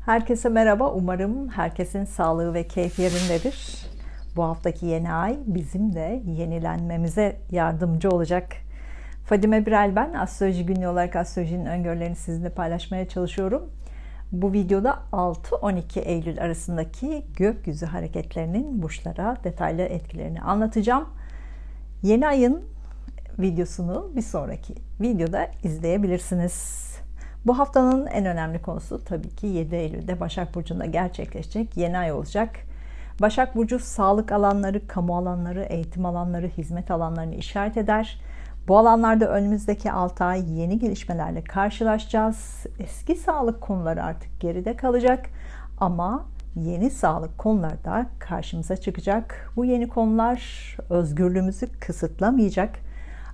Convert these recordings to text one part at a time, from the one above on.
Herkese merhaba. Umarım herkesin sağlığı ve keyfi yerindedir. Bu haftaki yeni ay bizim de yenilenmemize yardımcı olacak. Fadime Birel ben. Astroloji günlüğü olarak astrolojinin öngörülerini sizinle paylaşmaya çalışıyorum. Bu videoda 6-12 Eylül arasındaki gökyüzü hareketlerinin burçlara detaylı etkilerini anlatacağım. Yeni ayın videosunu bir sonraki videoda izleyebilirsiniz. Bu haftanın en önemli konusu tabii ki 7 Eylül'de Başak Burcu'nda gerçekleşecek yeni ay olacak. Başak Burcu sağlık alanları, kamu alanları, eğitim alanları, hizmet alanlarını işaret eder. Bu alanlarda önümüzdeki 6 ay yeni gelişmelerle karşılaşacağız. Eski sağlık konuları artık geride kalacak ama yeni sağlık konuları da karşımıza çıkacak. Bu yeni konular özgürlüğümüzü kısıtlamayacak.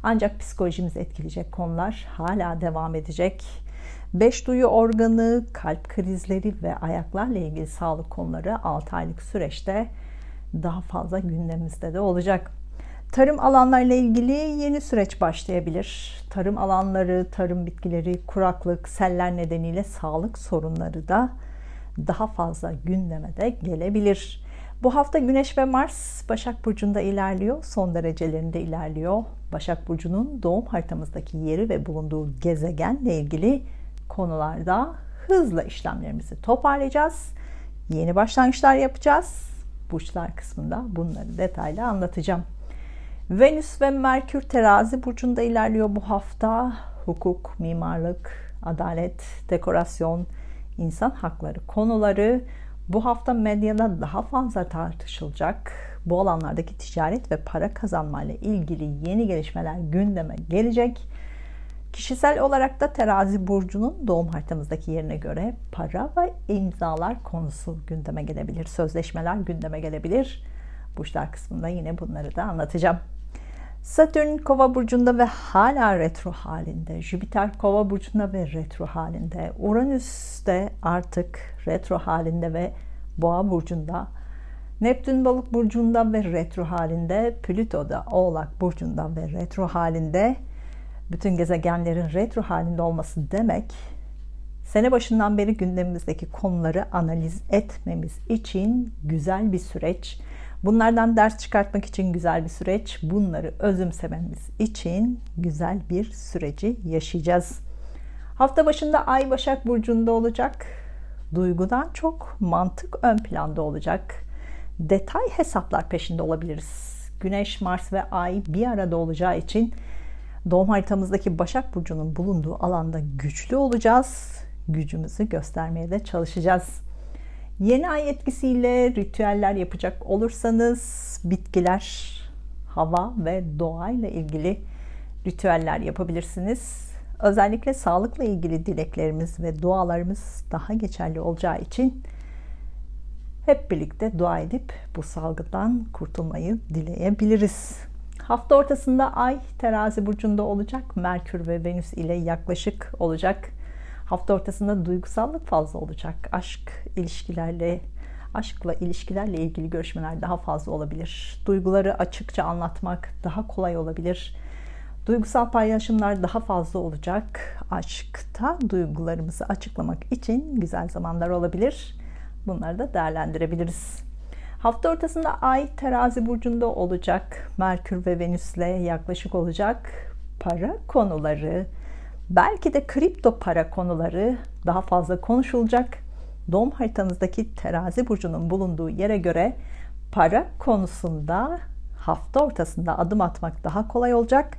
Ancak psikolojimizi etkileyecek konular hala devam edecek. 5 duyu organı, kalp krizleri ve ayaklarla ilgili sağlık konuları 6 aylık süreçte daha fazla gündemimizde de olacak. Tarım alanlarıyla ilgili yeni süreç başlayabilir. Tarım alanları, tarım bitkileri, kuraklık, seller nedeniyle sağlık sorunları da daha fazla gündeme de gelebilir. Bu hafta Güneş ve Mars Başak Burcu'nda ilerliyor. Son derecelerinde ilerliyor. Başak Burcu'nun doğum haritamızdaki yeri ve bulunduğu gezegenle ilgili konularda hızla işlemlerimizi toparlayacağız. Yeni başlangıçlar yapacağız. Burçlar kısmında bunları detaylı anlatacağım. Venüs ve Merkür Terazi Burcu'nda ilerliyor bu hafta. Hukuk, mimarlık, adalet, dekorasyon, insan hakları konuları bu hafta medyada daha fazla tartışılacak. Bu alanlardaki ticaret ve para kazanmayla ilgili yeni gelişmeler gündeme gelecek. Kişisel olarak da Terazi Burcu'nun doğum haritamızdaki yerine göre para ve imzalar konusu gündeme gelebilir. Sözleşmeler gündeme gelebilir. Burçlar kısmında yine bunları da anlatacağım. Satürn Kova burcunda ve hala retro halinde. Jüpiter Kova burcunda ve retro halinde. Uranüs de artık retro halinde ve Boğa burcunda. Neptün Balık burcunda ve retro halinde. Plüto da Oğlak burcunda ve retro halinde. Bütün gezegenlerin retro halinde olması demek, sene başından beri gündemimizdeki konuları analiz etmemiz için güzel bir süreç. Bunlardan ders çıkartmak için güzel bir süreç. Bunları özümsememiz için güzel bir süreci yaşayacağız. Hafta başında Ay Başak Burcu'nda olacak. Duygudan çok mantık ön planda olacak. Detay hesaplar peşinde olabiliriz. Güneş, Mars ve Ay bir arada olacağı için doğum haritamızdaki Başak Burcu'nun bulunduğu alanda güçlü olacağız. Gücümüzü göstermeye de çalışacağız. Yeni ay etkisiyle ritüeller yapacak olursanız bitkiler, hava ve doğayla ilgili ritüeller yapabilirsiniz. Özellikle sağlıkla ilgili dileklerimiz ve dualarımız daha geçerli olacağı için hep birlikte dua edip bu salgından kurtulmayı dileyebiliriz. Hafta ortasında Ay Terazi Burcu'nda olacak. Merkür ve Venüs ile yaklaşık olacak. Hafta ortasında duygusallık fazla olacak. Aşkla ilişkilerle ilgili görüşmeler daha fazla olabilir. Duyguları açıkça anlatmak daha kolay olabilir. Duygusal paylaşımlar daha fazla olacak. Aşkta duygularımızı açıklamak için güzel zamanlar olabilir. Bunları da değerlendirebiliriz. Hafta ortasında Ay Terazi Burcu'nda olacak. Merkür ve Venüs'le yaklaşık olacak. Para konuları, belki de kripto para konuları daha fazla konuşulacak. Doğum haritanızdaki Terazi Burcu'nun bulunduğu yere göre para konusunda hafta ortasında adım atmak daha kolay olacak.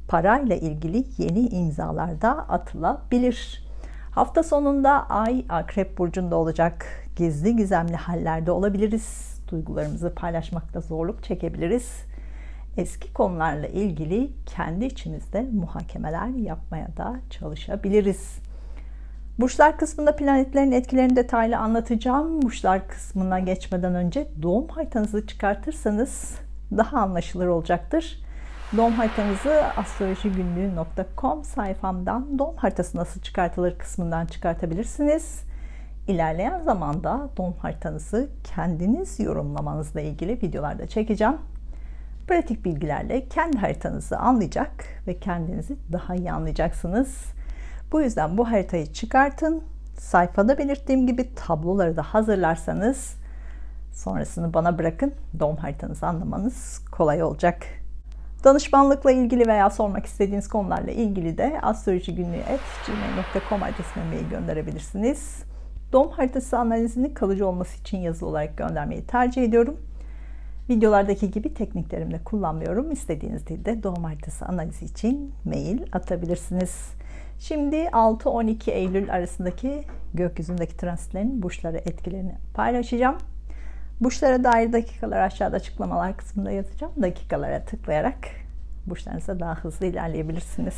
Parayla ilgili yeni imzalar da atılabilir. Hafta sonunda Ay Akrep Burcu'nda olacak. Gizli gizemli hallerde olabiliriz. Duygularımızı paylaşmakta zorluk çekebiliriz. Eski konularla ilgili kendi içimizde muhakemeler yapmaya da çalışabiliriz. Burçlar kısmında planetlerin etkilerini detaylı anlatacağım. Burçlar kısmına geçmeden önce doğum haritanızı çıkartırsanız daha anlaşılır olacaktır. Doğum haritanızı astrolojigünlüğü.com sayfamdan doğum haritası nasıl çıkartılır kısmından çıkartabilirsiniz. İlerleyen zamanda doğum haritanızı kendiniz yorumlamanızla ilgili videolarda çekeceğim. Pratik bilgilerle kendi haritanızı anlayacak ve kendinizi daha iyi anlayacaksınız. Bu yüzden bu haritayı çıkartın, Sayfada belirttiğim gibi tabloları da hazırlarsanız sonrasını bana bırakın. Doğum haritanızı anlamanız kolay olacak. Danışmanlıkla ilgili veya sormak istediğiniz konularla ilgili de astrolojigünlüğü@gmail.com adresine mail gönderebilirsiniz. Doğum haritası analizini kalıcı olması için yazılı olarak göndermeyi tercih ediyorum. Videolardaki gibi tekniklerimi de kullanmıyorum. İstediğiniz dilde doğum haritası analizi için mail atabilirsiniz. Şimdi 6-12 Eylül arasındaki gökyüzündeki transitlerin burçlara etkilerini paylaşacağım. Burçlara dair dakikalar aşağıda açıklamalar kısmında yazacağım. Dakikalara tıklayarak burçlarınıza daha hızlı ilerleyebilirsiniz.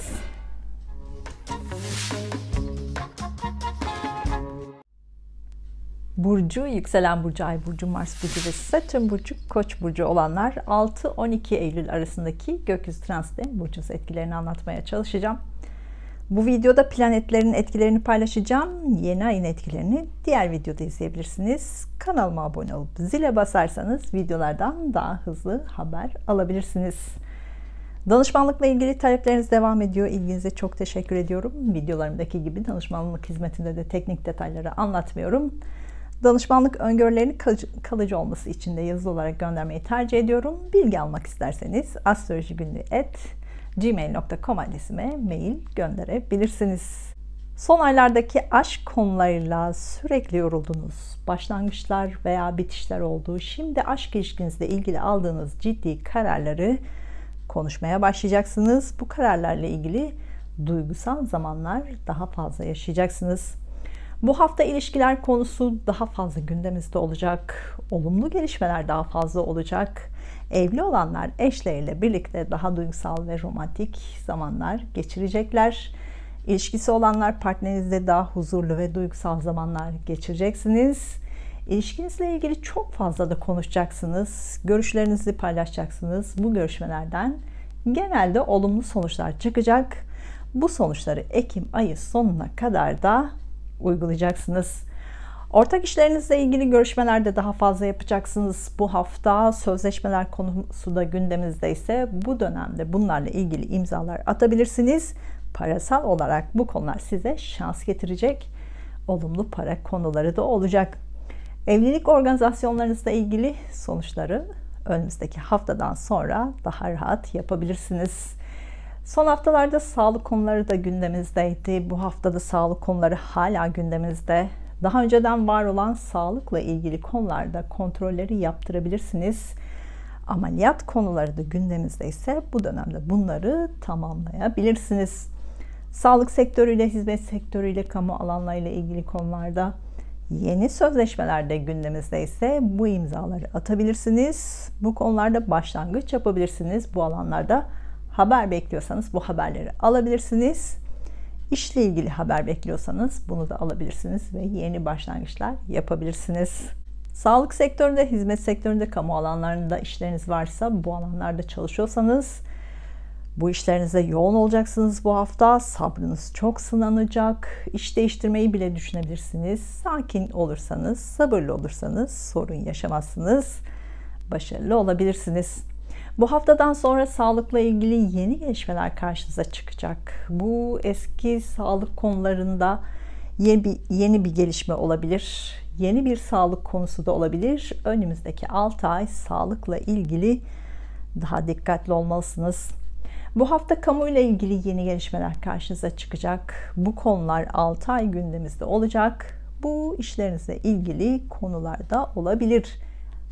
Burcu, yükselen burcu, ay burcu, Mars burcu ve Satürn burcu, Koç burcu olanlar 6-12 Eylül arasındaki gökyüzü transitlerin burcunuz etkilerini anlatmaya çalışacağım. Bu videoda planetlerin etkilerini paylaşacağım. Yeni ayın etkilerini diğer videoda izleyebilirsiniz. Kanalıma abone olup zile basarsanız videolardan daha hızlı haber alabilirsiniz. Danışmanlıkla ilgili talepleriniz devam ediyor. İlginize çok teşekkür ediyorum. Videolarımdaki gibi danışmanlık hizmetinde de teknik detayları anlatmıyorum. Danışmanlık öngörülerini kalıcı olması için de yazılı olarak göndermeyi tercih ediyorum. Bilgi almak isterseniz astrolojigünlüğü@gmail.com adresime mail gönderebilirsiniz. Son aylardaki aşk konularıyla sürekli yoruldunuz. Başlangıçlar veya bitişler oldu. Şimdi aşk ilişkinizle ilgili aldığınız ciddi kararları konuşmaya başlayacaksınız. Bu kararlarla ilgili duygusal zamanlar daha fazla yaşayacaksınız. Bu hafta ilişkiler konusu daha fazla gündeminizde olacak. Olumlu gelişmeler daha fazla olacak. Evli olanlar eşleriyle birlikte daha duygusal ve romantik zamanlar geçirecekler. İlişkisi olanlar partnerinizle daha huzurlu ve duygusal zamanlar geçireceksiniz. İlişkinizle ilgili çok fazla da konuşacaksınız. Görüşlerinizi paylaşacaksınız. Bu görüşmelerden genelde olumlu sonuçlar çıkacak. Bu sonuçları Ekim ayı sonuna kadar da uygulayacaksınız. Ortak işlerinizle ilgili görüşmelerde daha fazla yapacaksınız. Bu hafta sözleşmeler konusu da gündeminizde ise bu dönemde bunlarla ilgili imzalar atabilirsiniz. Parasal olarak bu konular size şans getirecek. Olumlu para konuları da olacak. Evlilik organizasyonlarınızla ilgili sonuçları önümüzdeki haftadan sonra daha rahat yapabilirsiniz. Son haftalarda sağlık konuları da gündemimizdeydi. Bu haftada sağlık konuları hala gündemimizde. Daha önceden var olan sağlıkla ilgili konularda kontrolleri yaptırabilirsiniz. Ameliyat konuları da gündemimizde ise bu dönemde bunları tamamlayabilirsiniz. Sağlık sektörüyle, hizmet sektörüyle, kamu alanlarıyla ilgili konularda yeni sözleşmelerde gündemimizde ise bu imzaları atabilirsiniz. Bu konularda başlangıç yapabilirsiniz. Bu alanlarda haber bekliyorsanız bu haberleri alabilirsiniz. İşle ilgili haber bekliyorsanız bunu da alabilirsiniz ve yeni başlangıçlar yapabilirsiniz. Sağlık sektöründe, hizmet sektöründe, kamu alanlarında işleriniz varsa, bu alanlarda çalışıyorsanız bu işlerinizde yoğun olacaksınız bu hafta. Sabrınız çok sınanacak. İş değiştirmeyi bile düşünebilirsiniz. Sakin olursanız, sabırlı olursanız sorun yaşamazsınız. Başarılı olabilirsiniz. Bu haftadan sonra sağlıkla ilgili yeni gelişmeler karşınıza çıkacak. Bu eski sağlık konularında yeni bir gelişme olabilir. Yeni bir sağlık konusu da olabilir. Önümüzdeki 6 ay sağlıkla ilgili daha dikkatli olmalısınız. Bu hafta kamuyla ilgili yeni gelişmeler karşınıza çıkacak. Bu konular 6 ay gündemimizde olacak. Bu işlerinizle ilgili konularda olabilir.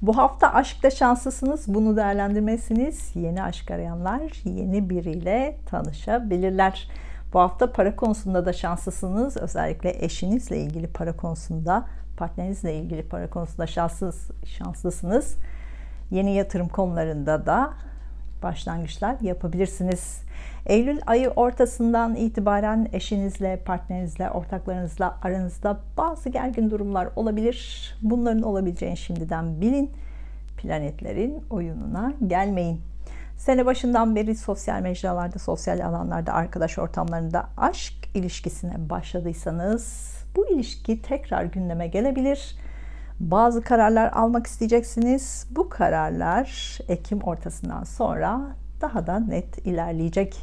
Bu hafta aşkta şanslısınız. Bunu değerlendirmelisiniz. Yeni aşk arayanlar yeni biriyle tanışabilirler. Bu hafta para konusunda da şanslısınız. Özellikle eşinizle ilgili para konusunda, partnerinizle ilgili para konusunda şanslısınız. Yeni yatırım konularında da başlangıçlar yapabilirsiniz. Eylül ayı ortasından itibaren eşinizle, partnerinizle, ortaklarınızla aranızda bazı gergin durumlar olabilir. Bunların olabileceğini şimdiden bilin. Planetlerin oyununa gelmeyin. Sene başından beri sosyal mecralarda, sosyal alanlarda, arkadaş ortamlarında aşk ilişkisine başladıysanız bu ilişki tekrar gündeme gelebilir. Bazı kararlar almak isteyeceksiniz. Bu kararlar Ekim ortasından sonra daha da net ilerleyecek.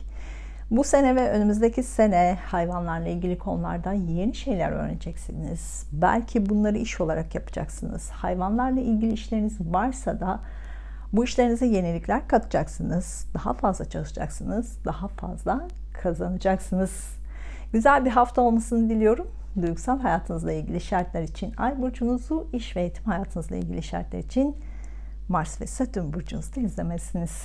Bu sene ve önümüzdeki sene hayvanlarla ilgili konularda yeni şeyler öğreneceksiniz. Belki bunları iş olarak yapacaksınız. Hayvanlarla ilgili işleriniz varsa da bu işlerinize yenilikler katacaksınız. Daha fazla çalışacaksınız. Daha fazla kazanacaksınız. Güzel bir hafta olmasını diliyorum. Duygusal hayatınızla ilgili işaretler için Ay burcunuzu, iş ve eğitim hayatınızla ilgili işaretler için Mars ve Satürn burcunuzda izlemelisiniz.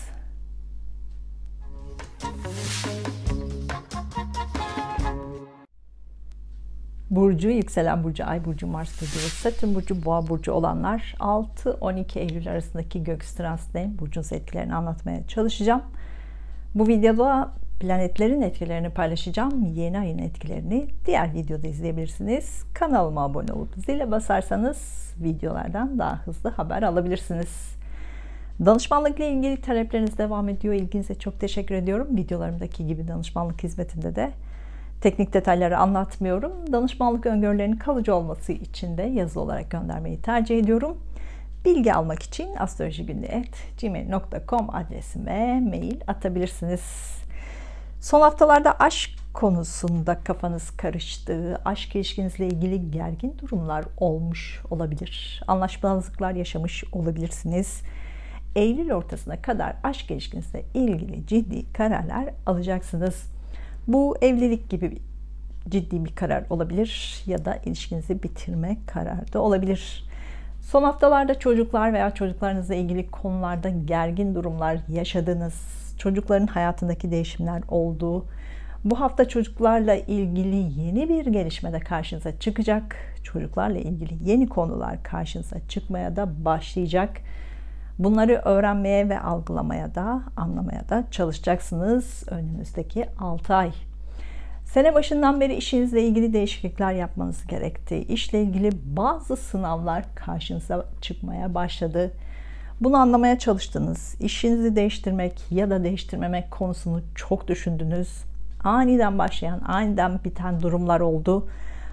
Burcu, yükselen burcu, ay burcu, Mars burcu ve Satürn burcu, boğa burcu olanlar 6-12 Eylül arasındaki gökyüzü transitlerin burcunuz etkilerini anlatmaya çalışacağım. Bu videoda planetlerin etkilerini paylaşacağım. Yeni ayın etkilerini diğer videoda izleyebilirsiniz. Kanalıma abone olup zile basarsanız videolardan daha hızlı haber alabilirsiniz. Danışmanlıkla ilgili talepleriniz devam ediyor. İlginize çok teşekkür ediyorum. Videolarımdaki gibi danışmanlık hizmetinde de teknik detayları anlatmıyorum. Danışmanlık öngörülerinin kalıcı olması için de yazılı olarak göndermeyi tercih ediyorum. Bilgi almak için astrolojigünlüğü@gmail.com adresime mail atabilirsiniz. Son haftalarda aşk konusunda kafanız karıştığı, aşk ilişkinizle ilgili gergin durumlar olmuş olabilir. Anlaşmazlıklar yaşamış olabilirsiniz. Eylül ortasına kadar aşk ilişkinizle ilgili ciddi kararlar alacaksınız. Bu evlilik gibi ciddi bir karar olabilir ya da ilişkinizi bitirme kararı da olabilir. Son haftalarda çocuklar veya çocuklarınızla ilgili konularda gergin durumlar yaşadığınız, çocukların hayatındaki değişimler olduğu, bu hafta çocuklarla ilgili yeni bir gelişme de karşınıza çıkacak. Çocuklarla ilgili yeni konular karşınıza çıkmaya da başlayacak. Bunları öğrenmeye ve algılamaya da, anlamaya da çalışacaksınız önümüzdeki 6 ay. Sene başından beri işinizle ilgili değişiklikler yapmanız gerekti. İşle ilgili bazı sınavlar karşınıza çıkmaya başladı. Bunu anlamaya çalıştınız. İşinizi değiştirmek ya da değiştirmemek konusunu çok düşündünüz. Aniden başlayan, aniden biten durumlar oldu.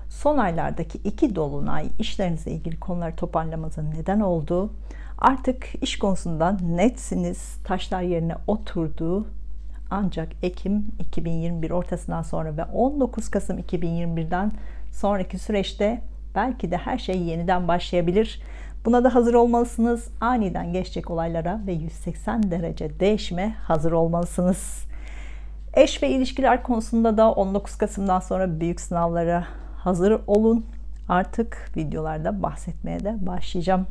Son aylardaki 2 dolunay işlerinizle ilgili konuları toparlamanıza neden oldu. Artık iş konusunda netsiniz, taşlar yerine oturdu. Ancak Ekim 2021 ortasından sonra ve 19 Kasım 2021'den sonraki süreçte belki de her şey yeniden başlayabilir. Buna da hazır olmalısınız. Aniden geçecek olaylara ve 180 derece değişime hazır olmalısınız. Eş ve ilişkiler konusunda da 19 Kasım'dan sonra büyük sınavlara hazır olun. Artık videolarda bahsetmeye de başlayacağım.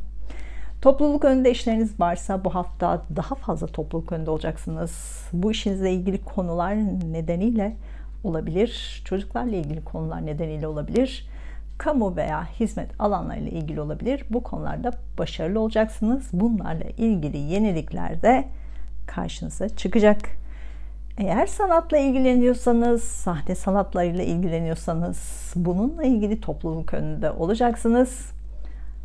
Topluluk önünde işleriniz varsa bu hafta daha fazla topluluk önünde olacaksınız. Bu işinizle ilgili konular nedeniyle olabilir. Çocuklarla ilgili konular nedeniyle olabilir. Kamu veya hizmet alanlarıyla ilgili olabilir. Bu konularda başarılı olacaksınız. Bunlarla ilgili yenilikler de karşınıza çıkacak. Eğer sanatla ilgileniyorsanız, sahne sanatlarıyla ilgileniyorsanız bununla ilgili topluluk önünde olacaksınız.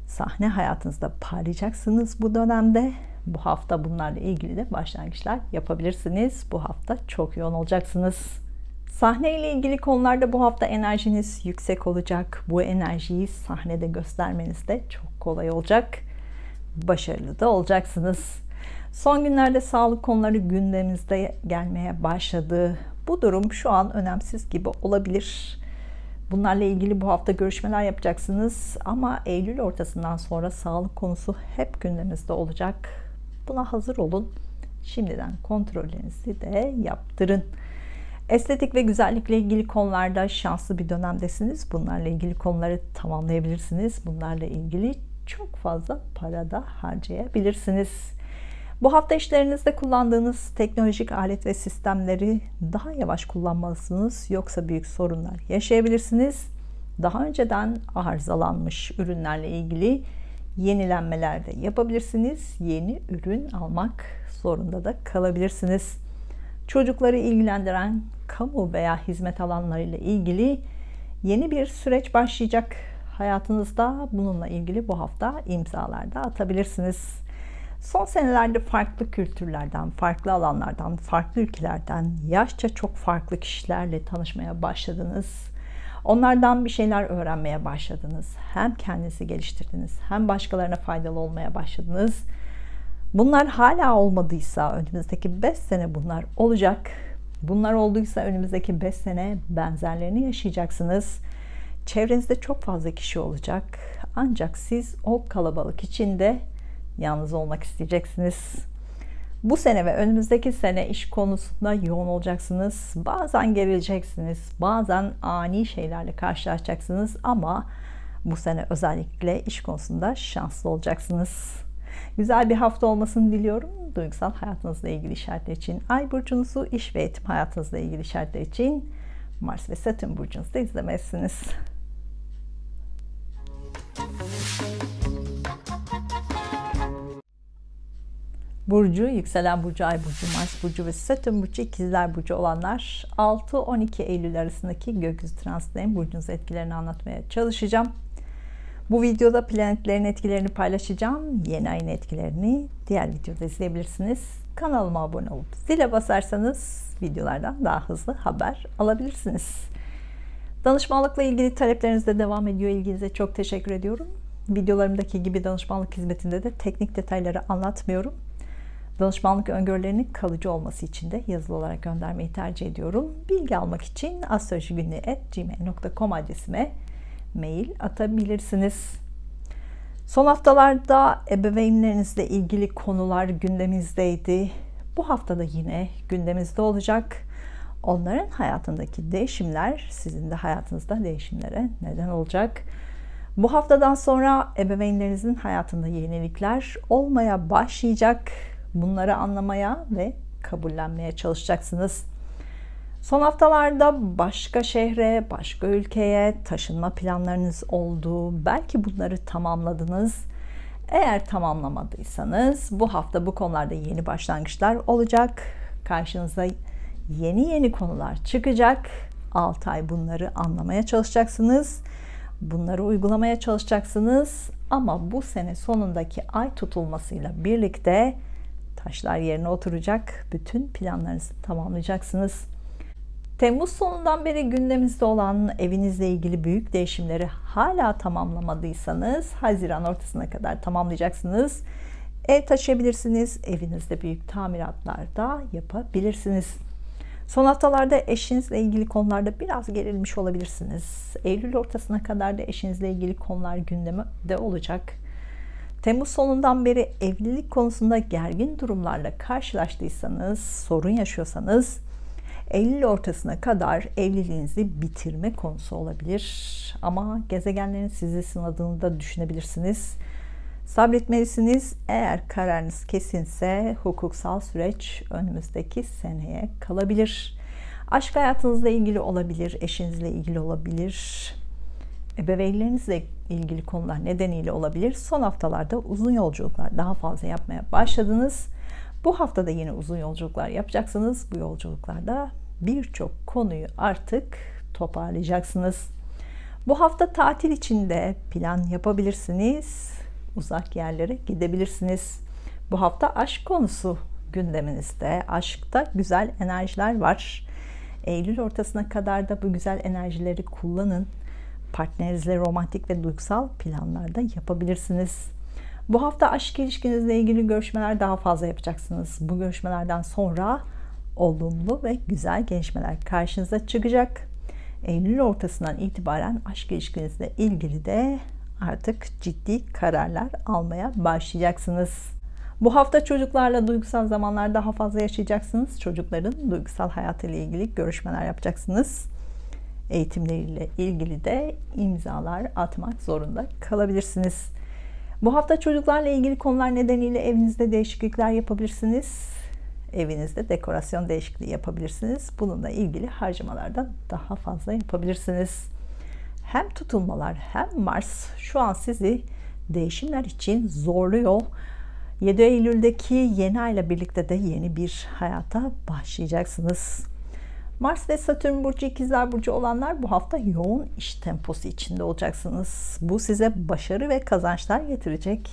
Sahne hayatınızda parlayacaksınız bu dönemde. Bu hafta bunlarla ilgili de başlangıçlar yapabilirsiniz. Bu hafta çok yoğun olacaksınız. Sahne ile ilgili konularda bu hafta enerjiniz yüksek olacak. Bu enerjiyi sahnede göstermeniz de çok kolay olacak. Başarılı da olacaksınız. Son günlerde sağlık konuları gündemimizde gelmeye başladı. Bu durum şu an önemsiz gibi olabilir. Bunlarla ilgili bu hafta görüşmeler yapacaksınız ama Eylül ortasından sonra sağlık konusu hep gündemimizde olacak. Buna hazır olun. Şimdiden kontrollerinizi de yaptırın. Estetik ve güzellikle ilgili konularda şanslı bir dönemdesiniz. Bunlarla ilgili konuları tamamlayabilirsiniz. Bunlarla ilgili çok fazla para da harcayabilirsiniz. Bu hafta işlerinizde kullandığınız teknolojik alet ve sistemleri daha yavaş kullanmalısınız. Yoksa büyük sorunlar yaşayabilirsiniz. Daha önceden arızalanmış ürünlerle ilgili yenilenmeler de yapabilirsiniz. Yeni ürün almak zorunda da kalabilirsiniz. Çocukları ilgilendiren kamu veya hizmet alanlarıyla ilgili yeni bir süreç başlayacak hayatınızda. Bununla ilgili bu hafta imzalar da atabilirsiniz. Son senelerde farklı kültürlerden, farklı alanlardan, farklı ülkelerden, yaşça çok farklı kişilerle tanışmaya başladınız. Onlardan bir şeyler öğrenmeye başladınız. Hem kendinizi geliştirdiniz, hem başkalarına faydalı olmaya başladınız. Bunlar hala olmadıysa önümüzdeki 5 sene bunlar olacak. Bunlar olduysa önümüzdeki 5 sene benzerlerini yaşayacaksınız. Çevrenizde çok fazla kişi olacak. Ancak siz o kalabalık içinde yalnız olmak isteyeceksiniz. Bu sene ve önümüzdeki sene iş konusunda yoğun olacaksınız. Bazen gerileceksiniz. Bazen ani şeylerle karşılaşacaksınız. Ama bu sene özellikle iş konusunda şanslı olacaksınız. Güzel bir hafta olmasını diliyorum. Duygusal hayatınızla ilgili işaretler için Ay burcunuzu, iş ve eğitim hayatınızla ilgili işaretler için Mars ve Satürn burcunuzda izlemelisiniz. Burcu, yükselen burcu, ay burcu, Mars burcu ve Satürn burcu, ikizler burcu olanlar 6-12 Eylül arasındaki gökyüzü transitlerinin burcunuz etkilerini anlatmaya çalışacağım. Bu videoda planetlerin etkilerini paylaşacağım. Yeni ayın etkilerini diğer videoda izleyebilirsiniz. Kanalıma abone olup zile basarsanız videolardan daha hızlı haber alabilirsiniz. Danışmanlıkla ilgili talepleriniz de devam ediyor. İlginize çok teşekkür ediyorum. Videolarımdaki gibi danışmanlık hizmetinde de teknik detayları anlatmıyorum. Danışmanlık öngörülerinin kalıcı olması için de yazılı olarak göndermeyi tercih ediyorum. Bilgi almak için astrolojigünlüğü@gmail.com adresime mail atabilirsiniz. Son haftalarda ebeveynlerinizle ilgili konular gündemimizdeydi. Bu hafta da yine gündemimizde olacak. Onların hayatındaki değişimler sizin de hayatınızda değişimlere neden olacak. Bu haftadan sonra ebeveynlerinizin hayatında yenilikler olmaya başlayacak. Bunları anlamaya ve kabullenmeye çalışacaksınız. Son haftalarda başka şehre, başka ülkeye taşınma planlarınız oldu. Belki bunları tamamladınız. Eğer tamamlamadıysanız bu hafta bu konularda yeni başlangıçlar olacak. Karşınıza yeni konular çıkacak. 6 ay bunları anlamaya çalışacaksınız. Bunları uygulamaya çalışacaksınız. Ama bu sene sonundaki ay tutulmasıyla birlikte taşlar yerine oturacak. Bütün planlarınızı tamamlayacaksınız. Temmuz sonundan beri gündemimizde olan evinizle ilgili büyük değişimleri hala tamamlamadıysanız Haziran ortasına kadar tamamlayacaksınız. Ev taşıyabilirsiniz. Evinizde büyük tamiratlar da yapabilirsiniz. Son haftalarda eşinizle ilgili konularda biraz gerilmiş olabilirsiniz. Eylül ortasına kadar da eşinizle ilgili konular gündemde olacak. Temmuz sonundan beri evlilik konusunda gergin durumlarla karşılaştıysanız, sorun yaşıyorsanız Eylül ortasına kadar evliliğinizi bitirme konusu olabilir. Ama gezegenlerin sizi sınadığını da düşünebilirsiniz. Sabretmelisiniz. Eğer kararınız kesinse hukuksal süreç önümüzdeki seneye kalabilir. Aşk hayatınızla ilgili olabilir, eşinizle ilgili olabilir, ebeveynlerinizle ilgili konular nedeniyle olabilir. Son haftalarda uzun yolculuklar daha fazla yapmaya başladınız. Bu hafta da yine uzun yolculuklar yapacaksınız. Bu yolculuklarda birçok konuyu artık toparlayacaksınız. Bu hafta tatil içinde plan yapabilirsiniz. Uzak yerlere gidebilirsiniz. Bu hafta aşk konusu gündeminizde. Aşkta güzel enerjiler var. Eylül ortasına kadar da bu güzel enerjileri kullanın. Partnerinizle romantik ve duygusal planlarda yapabilirsiniz. Bu hafta aşk ilişkinizle ilgili görüşmeler daha fazla yapacaksınız. Bu görüşmelerden sonra olumlu ve güzel gelişmeler karşınıza çıkacak. Eylül ortasından itibaren aşk ilişkinizle ilgili de artık ciddi kararlar almaya başlayacaksınız. Bu hafta çocuklarla duygusal zamanlar daha fazla yaşayacaksınız. Çocukların duygusal hayatıyla ilgili görüşmeler yapacaksınız. Eğitimleriyle ilgili de imzalar atmak zorunda kalabilirsiniz. Bu hafta çocuklarla ilgili konular nedeniyle evinizde değişiklikler yapabilirsiniz. Evinizde dekorasyon değişikliği yapabilirsiniz. Bununla ilgili harcamalardan daha fazla yapabilirsiniz. Hem tutulmalar hem Mars şu an sizi değişimler için zorluyor. 7 Eylül'deki yeni ayla birlikte de yeni bir hayata başlayacaksınız. Mars ve Satürn burcu, ikizler burcu olanlar bu hafta yoğun iş temposu içinde olacaksınız. Bu size başarı ve kazançlar getirecek.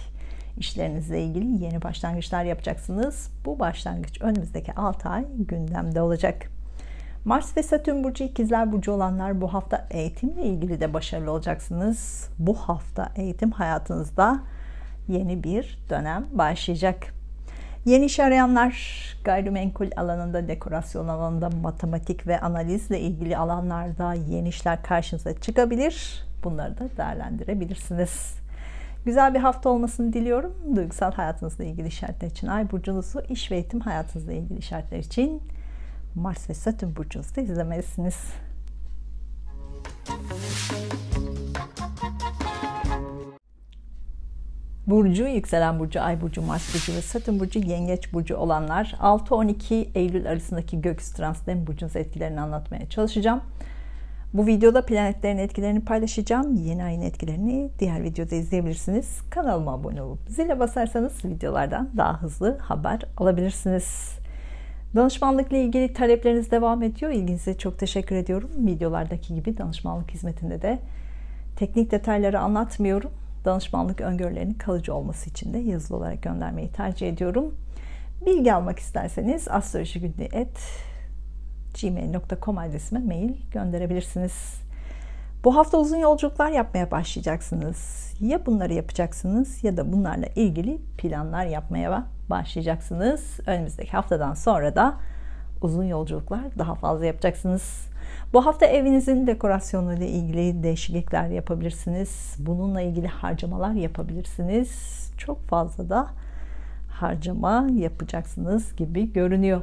İşlerinizle ilgili yeni başlangıçlar yapacaksınız. Bu başlangıç önümüzdeki 6 ay gündemde olacak. Mars ve Satürn burcu, ikizler burcu olanlar bu hafta eğitimle ilgili de başarılı olacaksınız. Bu hafta eğitim hayatınızda yeni bir dönem başlayacak. Yeni iş arayanlar, gayrimenkul alanında, dekorasyon alanında, matematik ve analizle ilgili alanlarda yeni işler karşınıza çıkabilir. Bunları da değerlendirebilirsiniz. Güzel bir hafta olmasını diliyorum. Duygusal hayatınızla ilgili işaretler için Ay burcunuzu, iş ve eğitim hayatınızla ilgili işaretler için Mars ve Satürn burcunuzu da izlemelisiniz. Burcu, yükselen burcu, ay burcu, Mars burcu ve Satürn burcu, yengeç burcu olanlar 6-12 Eylül arasındaki gökyüzü transitlerinin burcunuz etkilerini anlatmaya çalışacağım. Bu videoda planetlerin etkilerini paylaşacağım. Yeni ayın etkilerini diğer videoda izleyebilirsiniz. Kanalıma abone olup zile basarsanız videolardan daha hızlı haber alabilirsiniz. Danışmanlıkla ilgili talepleriniz devam ediyor. İlginize çok teşekkür ediyorum. Videolardaki gibi danışmanlık hizmetinde de teknik detayları anlatmıyorum. Danışmanlık öngörülerinin kalıcı olması için de yazılı olarak göndermeyi tercih ediyorum. Bilgi almak isterseniz astrolojigunni@gmail.com adresime mail gönderebilirsiniz. Bu hafta uzun yolculuklar yapmaya başlayacaksınız. Ya bunları yapacaksınız ya da bunlarla ilgili planlar yapmaya başlayacaksınız. Önümüzdeki haftadan sonra da uzun yolculuklar daha fazla yapacaksınız. Bu hafta evinizin dekorasyonu ile ilgili değişiklikler yapabilirsiniz. Bununla ilgili harcamalar yapabilirsiniz. Çok fazla da harcama yapacaksınız gibi görünüyor.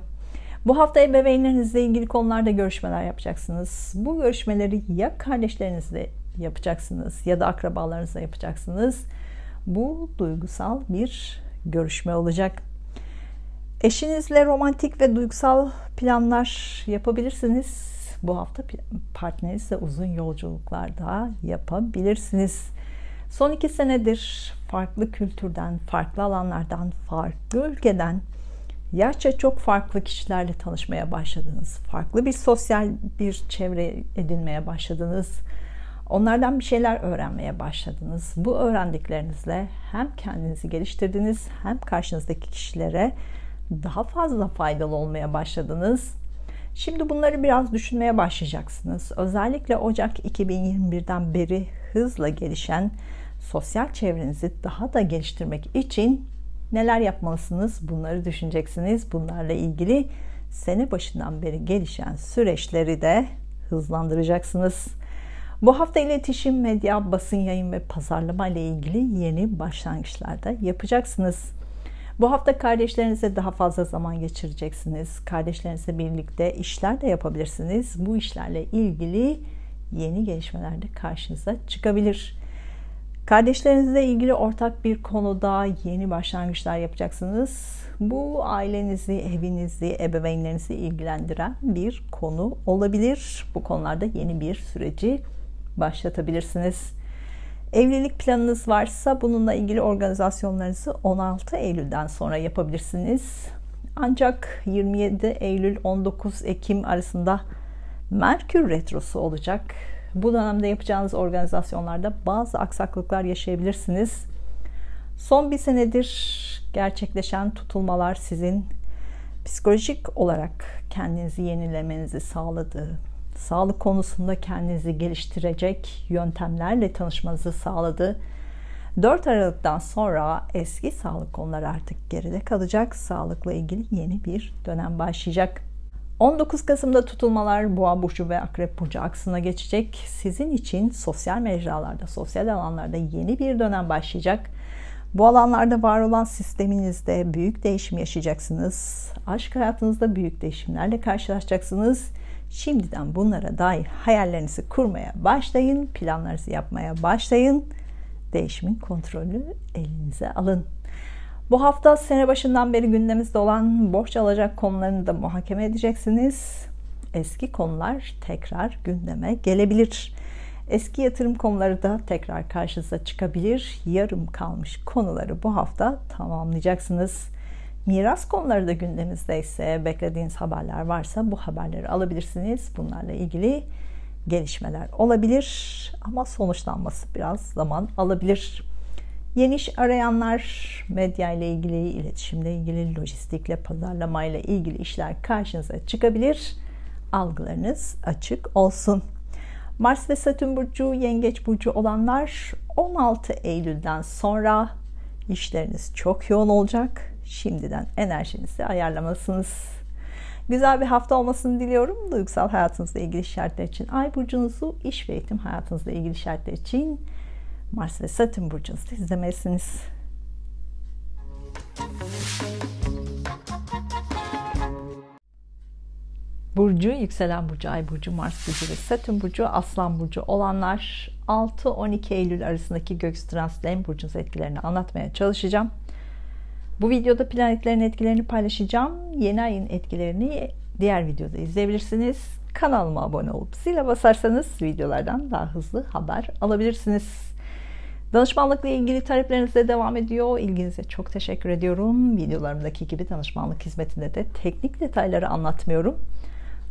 Bu hafta ebeveynlerinizle ilgili konularda görüşmeler yapacaksınız. Bu görüşmeleri ya kardeşlerinizle yapacaksınız ya da akrabalarınızla yapacaksınız. Bu duygusal bir görüşme olacak. Eşinizle romantik ve duygusal planlar yapabilirsiniz. Bu hafta partnerinizle uzun yolculuklarda yapabilirsiniz. Son 2 senedir farklı kültürden, farklı alanlardan, farklı ülkeden yaşça çok farklı kişilerle tanışmaya başladınız. Farklı bir sosyal bir çevre edinmeye başladınız. Onlardan bir şeyler öğrenmeye başladınız. Bu öğrendiklerinizle hem kendinizi geliştirdiniz hem karşınızdaki kişilere daha fazla faydalı olmaya başladınız. Şimdi bunları biraz düşünmeye başlayacaksınız. Özellikle Ocak 2021'den beri hızla gelişen sosyal çevrenizi daha da geliştirmek için neler yapmalısınız? Bunları düşüneceksiniz. Bunlarla ilgili sene başından beri gelişen süreçleri de hızlandıracaksınız. Bu hafta iletişim, medya, basın yayın ve pazarlama ile ilgili yeni başlangıçlar da yapacaksınız. Bu hafta kardeşlerinize daha fazla zaman geçireceksiniz. Kardeşlerinizle birlikte işler de yapabilirsiniz. Bu işlerle ilgili yeni gelişmeler de karşınıza çıkabilir. Kardeşlerinizle ilgili ortak bir konuda yeni başlangıçlar yapacaksınız. Bu ailenizi, evinizi, ebeveynlerinizi ilgilendiren bir konu olabilir. Bu konularda yeni bir süreci başlatabilirsiniz. Evlilik planınız varsa bununla ilgili organizasyonlarınızı 16 Eylül'den sonra yapabilirsiniz. Ancak 27 Eylül 19 Ekim arasında Merkür Retrosu olacak. Bu dönemde yapacağınız organizasyonlarda bazı aksaklıklar yaşayabilirsiniz. Son bir senedir gerçekleşen tutulmalar sizin psikolojik olarak kendinizi yenilemenizi sağladı. Sağlık konusunda kendinizi geliştirecek yöntemlerle tanışmanızı sağladı. 4 Aralık'tan sonra eski sağlık konuları artık geride kalacak. Sağlıkla ilgili yeni bir dönem başlayacak. 19 Kasım'da tutulmalar Boğa burcu ve Akrep burcu aksına geçecek. Sizin için sosyal mecralarda, sosyal alanlarda yeni bir dönem başlayacak. Bu alanlarda var olan sisteminizde büyük değişim yaşayacaksınız. Aşk hayatınızda büyük değişimlerle karşılaşacaksınız. Şimdiden bunlara dair hayallerinizi kurmaya başlayın, planlarınızı yapmaya başlayın. Değişimin kontrolü elinize alın. Bu hafta sene başından beri gündemimizde olan borç alacak konularını da muhakeme edeceksiniz. Eski konular tekrar gündeme gelebilir. Eski yatırım konuları da tekrar karşınıza çıkabilir. Yarım kalmış konuları bu hafta tamamlayacaksınız. Miras konuları da gündemimizde ise beklediğiniz haberler varsa bu haberleri alabilirsiniz. Bunlarla ilgili gelişmeler olabilir ama sonuçlanması biraz zaman alabilir. Yeni iş arayanlar, medya ile ilgili, iletişimle ilgili, lojistikle, pazarlama ile ilgili işler karşınıza çıkabilir. Algılarınız açık olsun. Mars ve Satürn burcu, Yengeç burcu olanlar 16 Eylül'den sonra işleriniz çok yoğun olacak. şimdiden enerjinizi ayarlamalısınız. Güzel bir hafta olmasını diliyorum. Duygusal hayatınızla ilgili şartlar için Ay burcunuzu, iş ve eğitim hayatınızla ilgili şartlar için Mars ve Satürn burcunuzu izlemelisiniz. Burcu, yükselen burcu, ay burcu, Mars burcu ve Satürn burcu, Aslan burcu olanlar 6-12 Eylül arasındaki gökyüzü transitlerin burcunuz etkilerini anlatmaya çalışacağım. Bu videoda planetlerin etkilerini paylaşacağım. Yeni ayın etkilerini diğer videoda izleyebilirsiniz. Kanalıma abone olup zile basarsanız videolardan daha hızlı haber alabilirsiniz. Danışmanlıkla ilgili talepleriniz de devam ediyor. İlginize çok teşekkür ediyorum. Videolarımdaki gibi danışmanlık hizmetinde de teknik detayları anlatmıyorum.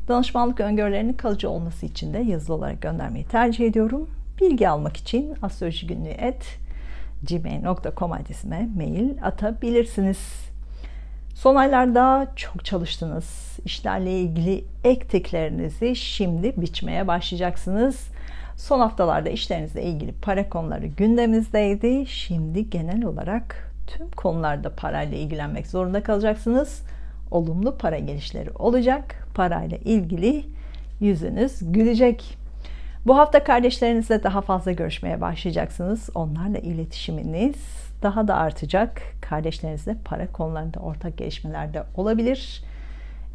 Danışmanlık öngörülerinin kalıcı olması için de yazılı olarak göndermeyi tercih ediyorum. Bilgi almak için astrolojigünlüğü@gmail.com adresime mail atabilirsiniz. Son aylarda çok çalıştınız. İşlerle ilgili ektiklerinizi şimdi biçmeye başlayacaksınız. Son haftalarda işlerinizle ilgili para konuları gündeminizdeydi. Şimdi genel olarak tüm konularda parayla ilgilenmek zorunda kalacaksınız. Olumlu para gelişleri olacak. Parayla ilgili yüzünüz gülecek. Bu hafta kardeşlerinizle daha fazla görüşmeye başlayacaksınız. Onlarla iletişiminiz daha da artacak. Kardeşlerinizle para konularında ortak gelişmeler de olabilir.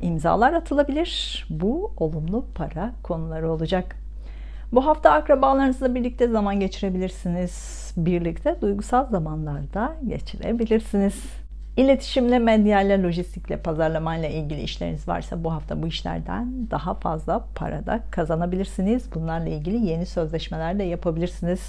İmzalar atılabilir. Bu olumlu para konuları olacak. Bu hafta akrabalarınızla birlikte zaman geçirebilirsiniz. Birlikte duygusal zamanlarda geçirebilirsiniz. İletişimle, medyayla, lojistikle, pazarlamayla ilgili işleriniz varsa bu hafta bu işlerden daha fazla para da kazanabilirsiniz. Bunlarla ilgili yeni sözleşmeler de yapabilirsiniz.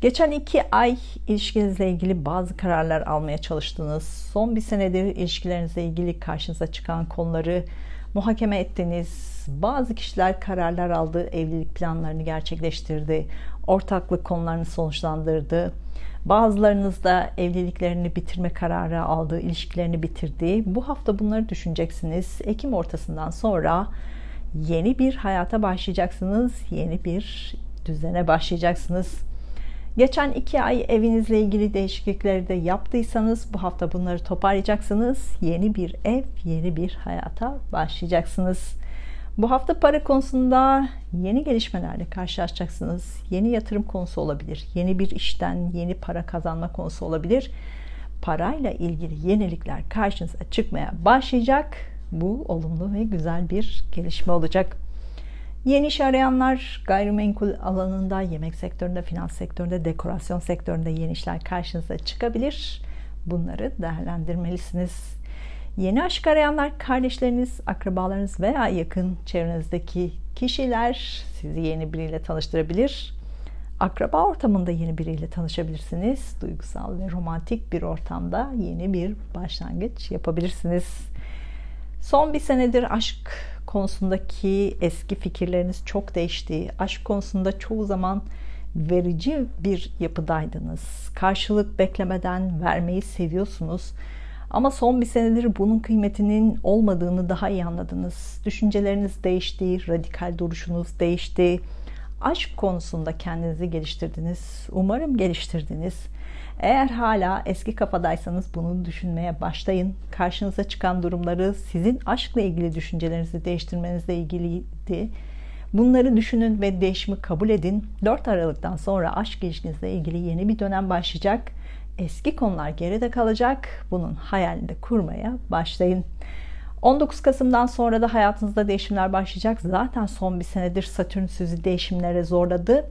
Geçen 2 ay ilişkinizle ilgili bazı kararlar almaya çalıştınız. Son bir senedir ilişkilerinizle ilgili karşınıza çıkan konuları muhakeme ettiniz. Bazı kişiler kararlar aldı, evlilik planlarını gerçekleştirdi, ortaklık konularını sonuçlandırdı. Bazılarınız da evliliklerini bitirme kararı aldı, ilişkilerini bitirdi. Bu hafta bunları düşüneceksiniz. Ekim ortasından sonra yeni bir hayata başlayacaksınız, yeni bir düzene başlayacaksınız. Geçen 2 ay evinizle ilgili değişiklikleri de yaptıysanız bu hafta bunları toparlayacaksınız. Yeni bir ev, yeni bir hayata başlayacaksınız. Bu hafta para konusunda yeni gelişmelerle karşılaşacaksınız. Yeni yatırım konusu olabilir. Yeni bir işten yeni para kazanma konusu olabilir. Parayla ilgili yenilikler karşınıza çıkmaya başlayacak. Bu olumlu ve güzel bir gelişme olacak. Yeni iş arayanlar gayrimenkul alanında, yemek sektöründe, finans sektöründe, dekorasyon sektöründe yeni işler karşınıza çıkabilir. Bunları değerlendirmelisiniz. Yeni aşk arayanlar, kardeşleriniz, akrabalarınız veya yakın çevrenizdeki kişiler sizi yeni biriyle tanıştırabilir. Akraba ortamında yeni biriyle tanışabilirsiniz. Duygusal ve romantik bir ortamda yeni bir başlangıç yapabilirsiniz. Son bir senedir aşk konusundaki eski fikirleriniz çok değişti. Aşk konusunda çoğu zaman verici bir yapıdaydınız. Karşılık beklemeden vermeyi seviyorsunuz. Ama son bir senedir bunun kıymetinin olmadığını daha iyi anladınız. Düşünceleriniz değişti, radikal duruşunuz değişti. Aşk konusunda kendinizi geliştirdiniz. Umarım geliştirdiniz. Eğer hala eski kafadaysanız bunu düşünmeye başlayın. Karşınıza çıkan durumları sizin aşkla ilgili düşüncelerinizi değiştirmenizle ilgiliydi. Bunları düşünün ve değişimi kabul edin. 4 Aralık'tan sonra aşk ilişkinizle ilgili yeni bir dönem başlayacak. Eski konular geride kalacak. Bunun hayalini de kurmaya başlayın. 19 Kasım'dan sonra da hayatınızda değişimler başlayacak. Zaten son bir senedir Satürn sizi değişimlere zorladı.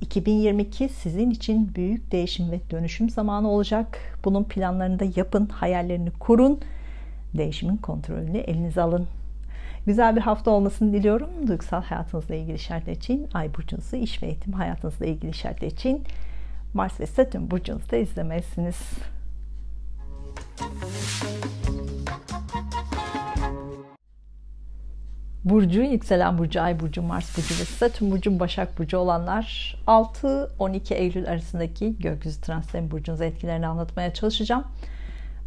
2022 sizin için büyük değişim ve dönüşüm zamanı olacak. Bunun planlarını da yapın, hayallerini kurun. Değişimin kontrolünü elinize alın. Güzel bir hafta olmasını diliyorum. Duygusal hayatınızla ilgili şartlar için Ay burcunuzu, iş ve eğitim hayatınızla ilgili şartlar için Mars ve Satürn burcunuzu da izlemelisiniz. Burcu, yükselen burcu, ay burcu, Mars burcu ve Satürn burcu, Başak burcu olanlar 6-12 Eylül arasındaki gökyüzü transitlerin burcunuza etkilerini anlatmaya çalışacağım.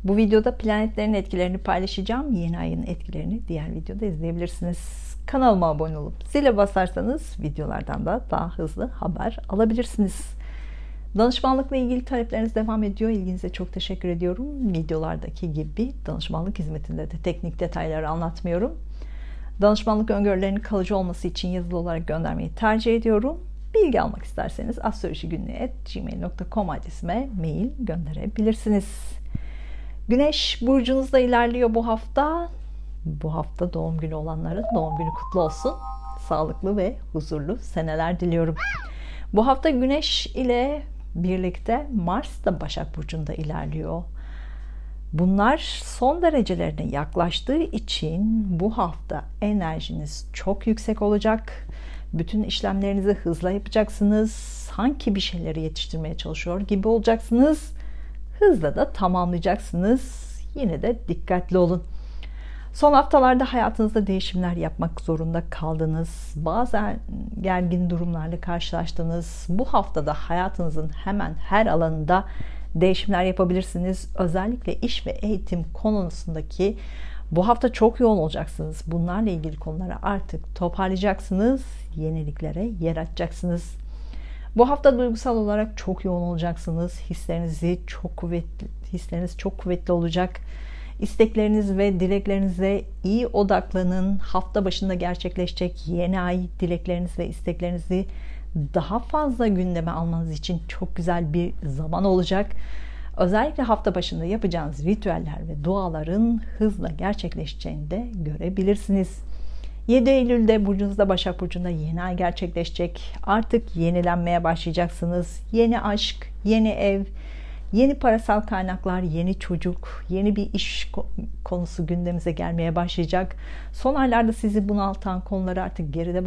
Bu videoda planetlerin etkilerini paylaşacağım. Yeni ayın etkilerini diğer videoda izleyebilirsiniz. Kanalıma abone olup zile basarsanız videolardan da daha hızlı haber alabilirsiniz. Danışmanlıkla ilgili talepleriniz devam ediyor. İlginize çok teşekkür ediyorum. Videolardaki gibi danışmanlık hizmetinde de teknik detayları anlatmıyorum. Danışmanlık öngörülerinin kalıcı olması için yazılı olarak göndermeyi tercih ediyorum. Bilgi almak isterseniz astrolojigünlüğü@gmail.com adresime mail gönderebilirsiniz. Güneş burcunuzda ilerliyor bu hafta. Bu hafta doğum günü olanların doğum günü kutlu olsun. Sağlıklı ve huzurlu seneler diliyorum. Bu hafta Güneş ile birlikte Mars da Başak Burcu'nda ilerliyor. Bunlar son derecelerine yaklaştığı için bu hafta enerjiniz çok yüksek olacak. Bütün işlemlerinizi hızla yapacaksınız. Sanki bir şeyleri yetiştirmeye çalışıyor gibi olacaksınız. Hızla da tamamlayacaksınız. Yine de dikkatli olun. Son haftalarda hayatınızda değişimler yapmak zorunda kaldınız. Bazen gergin durumlarla karşılaştınız. Bu haftada hayatınızın hemen her alanında değişimler yapabilirsiniz. Özellikle iş ve eğitim konusundaki bu hafta çok yoğun olacaksınız. Bunlarla ilgili konuları artık toparlayacaksınız. Yeniliklere yer açacaksınız. Bu hafta duygusal olarak çok yoğun olacaksınız. Hisleriniz çok kuvvetli olacak. İstekleriniz ve dileklerinize iyi odaklanın. Hafta başında gerçekleşecek yeni ay dilekleriniz ve isteklerinizi daha fazla gündeme almanız için çok güzel bir zaman olacak. Özellikle hafta başında yapacağınız ritüeller ve duaların hızla gerçekleşeceğini de görebilirsiniz. 7 Eylül'de burcunuzda Başak Burcu'nda yeni ay gerçekleşecek. Artık yenilenmeye başlayacaksınız. Yeni aşk, yeni ev, yeni parasal kaynaklar, yeni çocuk, yeni bir iş konusu gündemimize gelmeye başlayacak. Son aylarda sizi bunaltan konuları artık geride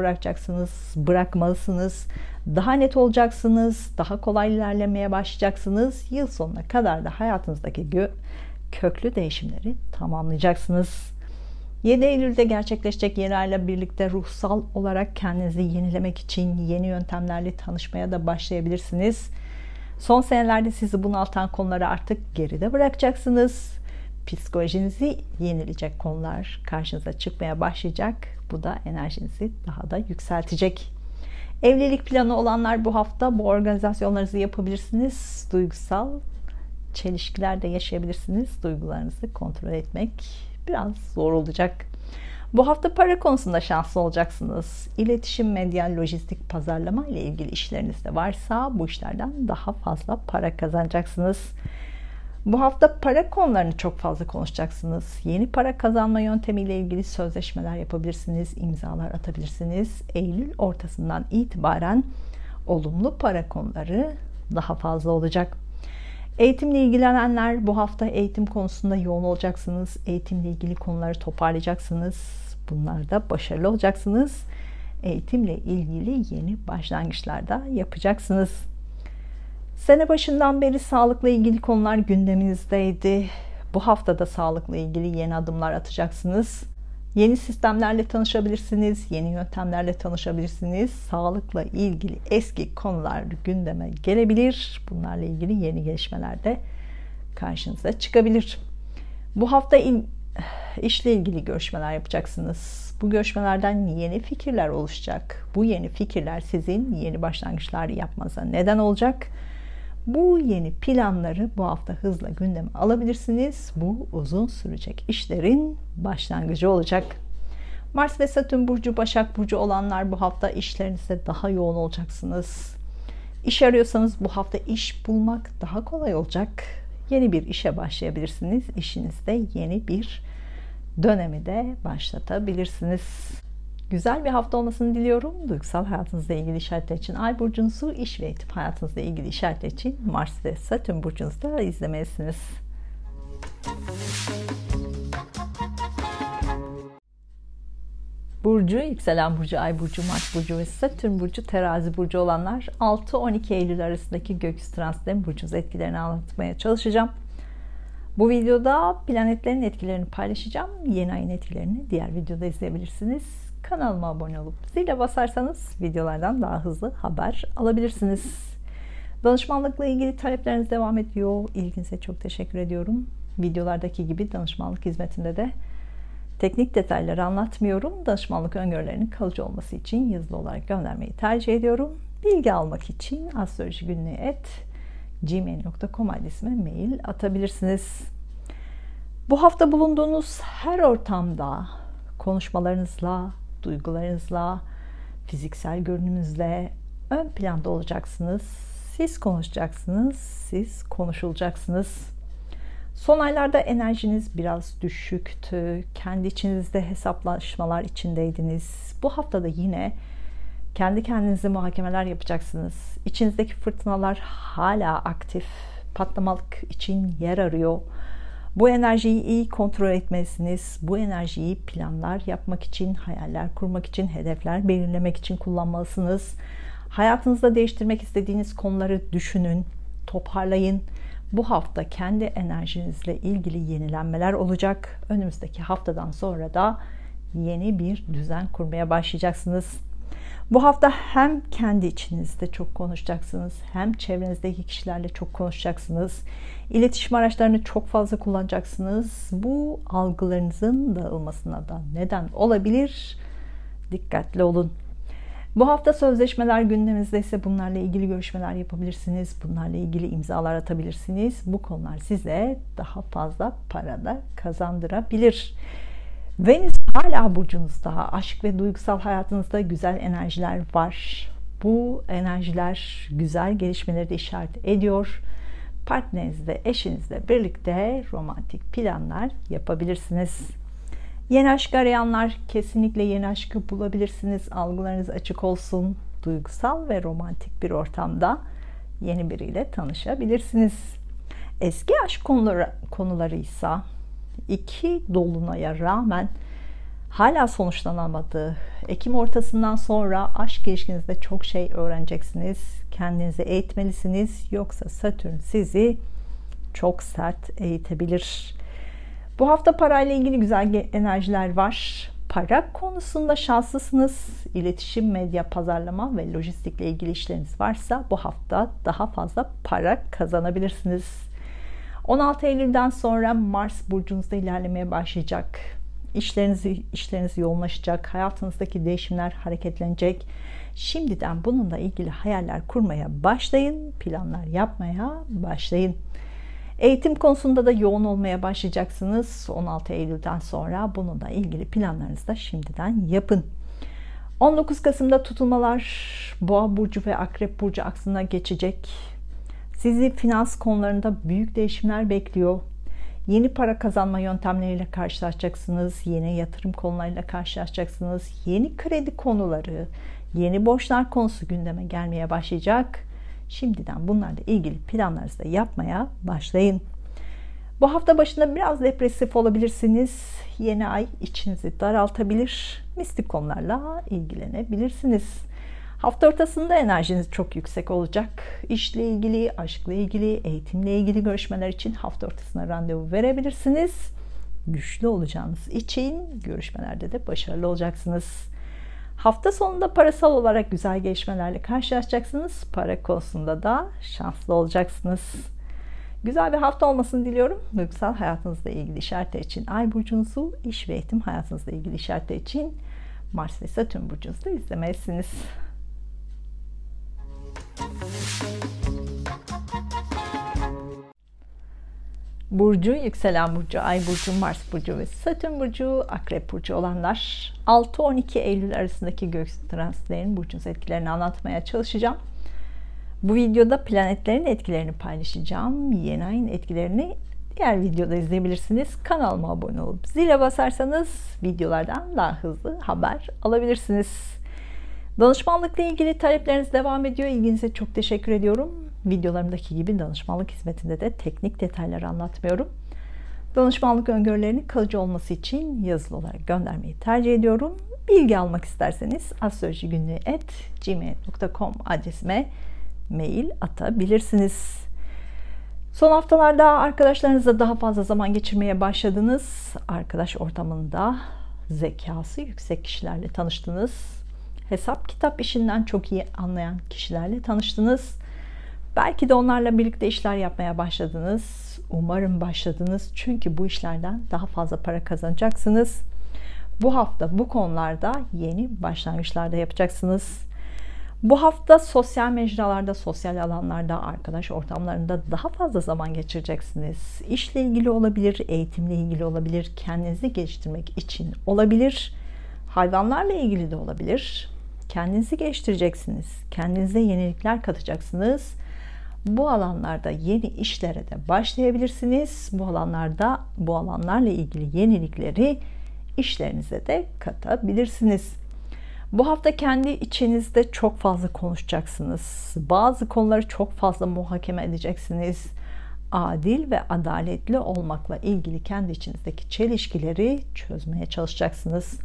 bırakmalısınız. Daha net olacaksınız, daha kolay ilerlemeye başlayacaksınız. Yıl sonuna kadar da hayatınızdaki köklü değişimleri tamamlayacaksınız. 7 Eylül'de gerçekleşecek yeni ayla birlikte ruhsal olarak kendinizi yenilemek için yeni yöntemlerle tanışmaya da başlayabilirsiniz. Son senelerde sizi bunaltan konuları artık geride bırakacaksınız. Psikolojinizi yenileyecek konular karşınıza çıkmaya başlayacak. Bu da enerjinizi daha da yükseltecek. Evlilik planı olanlar bu hafta bu organizasyonlarınızı yapabilirsiniz. Duygusal çelişkiler de yaşayabilirsiniz. Duygularınızı kontrol etmek biraz zor olacak. Bu hafta para konusunda şanslı olacaksınız. İletişim, medya, lojistik, pazarlama ile ilgili işlerinizde varsa bu işlerden daha fazla para kazanacaksınız. Bu hafta para konularını çok fazla konuşacaksınız. Yeni para kazanma yöntemiyle ilgili sözleşmeler yapabilirsiniz, imzalar atabilirsiniz. Eylül ortasından itibaren olumlu para konuları daha fazla olacak. Eğitimle ilgilenenler bu hafta eğitim konusunda yoğun olacaksınız. Eğitimle ilgili konuları toparlayacaksınız. Bunlarda başarılı olacaksınız. Eğitimle ilgili yeni başlangıçlarda yapacaksınız. Sene başından beri sağlıkla ilgili konular gündeminizdeydi. Bu hafta da sağlıkla ilgili yeni adımlar atacaksınız. Yeni sistemlerle tanışabilirsiniz, yeni yöntemlerle tanışabilirsiniz. Sağlıkla ilgili eski konular gündeme gelebilir. Bunlarla ilgili yeni gelişmeler de karşınıza çıkabilir. Bu hafta işle ilgili görüşmeler yapacaksınız. Bu görüşmelerden yeni fikirler oluşacak. Bu yeni fikirler sizin yeni başlangıçlar yapmanıza neden olacak. Bu yeni planları bu hafta hızla gündeme alabilirsiniz. Bu uzun sürecek işlerin başlangıcı olacak. Mars ve Satürn burcu Başak Burcu olanlar bu hafta işlerinizde daha yoğun olacaksınız. İş arıyorsanız bu hafta iş bulmak daha kolay olacak. Yeni bir işe başlayabilirsiniz. İşinizde yeni bir dönemi de başlatabilirsiniz. Güzel bir hafta olmasını diliyorum. Duygusal hayatınızla ilgili işaretler için Ay burcunuzu, iş ve eğitim hayatınızla ilgili işaretler için Mars ve Satürn burcunuzda izlemelisiniz. Burcu, yükselen burcu, Ay burcu, Mars burcu ve Satürn burcu, Terazi burcu olanlar 6-12 Eylül arasındaki gökyüzü transitlerin burcunuz etkilerini anlatmaya çalışacağım. Bu videoda planetlerin etkilerini paylaşacağım. Yeni ayın etkilerini diğer videoda izleyebilirsiniz. Kanalıma abone olup zile basarsanız videolardan daha hızlı haber alabilirsiniz. Danışmanlıkla ilgili talepleriniz devam ediyor. İlginize çok teşekkür ediyorum. Videolardaki gibi danışmanlık hizmetinde de teknik detayları anlatmıyorum. Danışmanlık öngörülerinin kalıcı olması için yazılı olarak göndermeyi tercih ediyorum. Bilgi almak için astrolojigünlüğü@ gmail.com adresime mail atabilirsiniz. Bu hafta bulunduğunuz her ortamda konuşmalarınızla, duygularınızla, fiziksel görünümünüzle ön planda olacaksınız. Siz konuşacaksınız, siz konuşulacaksınız. Son aylarda enerjiniz biraz düşüktü. Kendi içinizde hesaplaşmalar içindeydiniz. Bu haftada yine kendi kendinize muhakemeler yapacaksınız. İçinizdeki fırtınalar hala aktif. Patlamak için yer arıyor. Bu enerjiyi iyi kontrol etmelisiniz. Bu enerjiyi planlar yapmak için, hayaller kurmak için, hedefler belirlemek için kullanmalısınız. Hayatınızda değiştirmek istediğiniz konuları düşünün, toparlayın. Bu hafta kendi enerjinizle ilgili yenilenmeler olacak. Önümüzdeki haftadan sonra da yeni bir düzen kurmaya başlayacaksınız. Bu hafta hem kendi içinizde çok konuşacaksınız, hem çevrenizdeki kişilerle çok konuşacaksınız. İletişim araçlarını çok fazla kullanacaksınız. Bu algılarınızın dağılmasına da neden olabilir. Dikkatli olun. Bu hafta sözleşmeler gündeminizde ise bunlarla ilgili görüşmeler yapabilirsiniz. Bunlarla ilgili imzalar atabilirsiniz. Bu konular size daha fazla para da kazandırabilir. Venüs hala burcunuzda. Aşk ve duygusal hayatınızda güzel enerjiler var. Bu enerjiler güzel gelişmeleri de işaret ediyor. Partnerinizle, eşinizle birlikte romantik planlar yapabilirsiniz. Yeni aşk arayanlar kesinlikle yeni aşkı bulabilirsiniz. Algılarınız açık olsun. Duygusal ve romantik bir ortamda yeni biriyle tanışabilirsiniz. Eski aşk konuları ise 2 dolunaya rağmen hala sonuçlanamadı. Ekim ortasından sonra aşk ilişkinizde çok şey öğreneceksiniz. Kendinizi eğitmelisiniz. Yoksa Satürn sizi çok sert eğitebilir. Bu hafta parayla ilgili güzel enerjiler var. Para konusunda şanslısınız. İletişim, medya, pazarlama ve lojistikle ilgili işleriniz varsa bu hafta daha fazla para kazanabilirsiniz. 16 Eylül'den sonra Mars burcunuzda ilerlemeye başlayacak. İşleriniz yoğunlaşacak. Hayatınızdaki değişimler hareketlenecek. Şimdiden bununla ilgili hayaller kurmaya başlayın. Planlar yapmaya başlayın. Eğitim konusunda da yoğun olmaya başlayacaksınız. 16 Eylül'den sonra bununla ilgili planlarınızı da şimdiden yapın. 19 Kasım'da tutulmalar Boğa burcu ve Akrep burcu aksına geçecek. Sizi finans konularında büyük değişimler bekliyor. Yeni para kazanma yöntemleriyle karşılaşacaksınız. Yeni yatırım konularıyla karşılaşacaksınız. Yeni kredi konuları, yeni borçlar konusu gündeme gelmeye başlayacak. Şimdiden bunlarla ilgili planlarınızı da yapmaya başlayın. Bu hafta başında biraz depresif olabilirsiniz. Yeni ay içinizi daraltabilir. Mistik konularla ilgilenebilirsiniz. Hafta ortasında enerjiniz çok yüksek olacak. İşle ilgili, aşkla ilgili, eğitimle ilgili görüşmeler için hafta ortasına randevu verebilirsiniz. Güçlü olacağınız için görüşmelerde de başarılı olacaksınız. Hafta sonunda parasal olarak güzel gelişmelerle karşılaşacaksınız. Para konusunda da şanslı olacaksınız. Güzel bir hafta olmasını diliyorum. Duygusal hayatınızla ilgili işaretler için Ay burcunuzu, iş ve eğitim hayatınızla ilgili işaretler için Mars ve Satürn burcunuzu izlemelisiniz. Burcu, yükselen burcu, Ay burcu, Mars burcu ve Satürn burcu, Akrep burcu olanlar 6-12 Eylül arasındaki gök transitlerin burcunuz etkilerini anlatmaya çalışacağım. Bu videoda planetlerin etkilerini paylaşacağım. Yeni ayın etkilerini diğer videoda izleyebilirsiniz. Kanalıma abone olup zile basarsanız videolardan daha hızlı haber alabilirsiniz. Danışmanlıkla ilgili talepleriniz devam ediyor. İlginize çok teşekkür ediyorum. Videolarımdaki gibi danışmanlık hizmetinde de teknik detayları anlatmıyorum. Danışmanlık öngörülerinin kalıcı olması için yazılı olarak göndermeyi tercih ediyorum. Bilgi almak isterseniz astrolojigünlüğü@gmail.com adresime mail atabilirsiniz. Son haftalarda arkadaşlarınızla daha fazla zaman geçirmeye başladınız. Arkadaş ortamında zekası yüksek kişilerle tanıştınız. Hesap kitap işinden çok iyi anlayan kişilerle tanıştınız. Belki de onlarla birlikte işler yapmaya başladınız. Umarım başladınız. Çünkü bu işlerden daha fazla para kazanacaksınız. Bu hafta bu konularda yeni başlangıçlar da yapacaksınız. Bu hafta sosyal mecralarda, sosyal alanlarda, arkadaş ortamlarında daha fazla zaman geçireceksiniz. İşle ilgili olabilir, eğitimle ilgili olabilir, kendinizi geliştirmek için olabilir, hayvanlarla ilgili de olabilir. Kendinizi geliştireceksiniz, kendinize yenilikler katacaksınız. Bu alanlarda yeni işlere de başlayabilirsiniz. Bu alanlarla ilgili yenilikleri işlerinize de katabilirsiniz. Bu hafta kendi içinizde çok fazla konuşacaksınız. Bazı konuları çok fazla muhakeme edeceksiniz. Adil ve adaletli olmakla ilgili kendi içinizdeki çelişkileri çözmeye çalışacaksınız.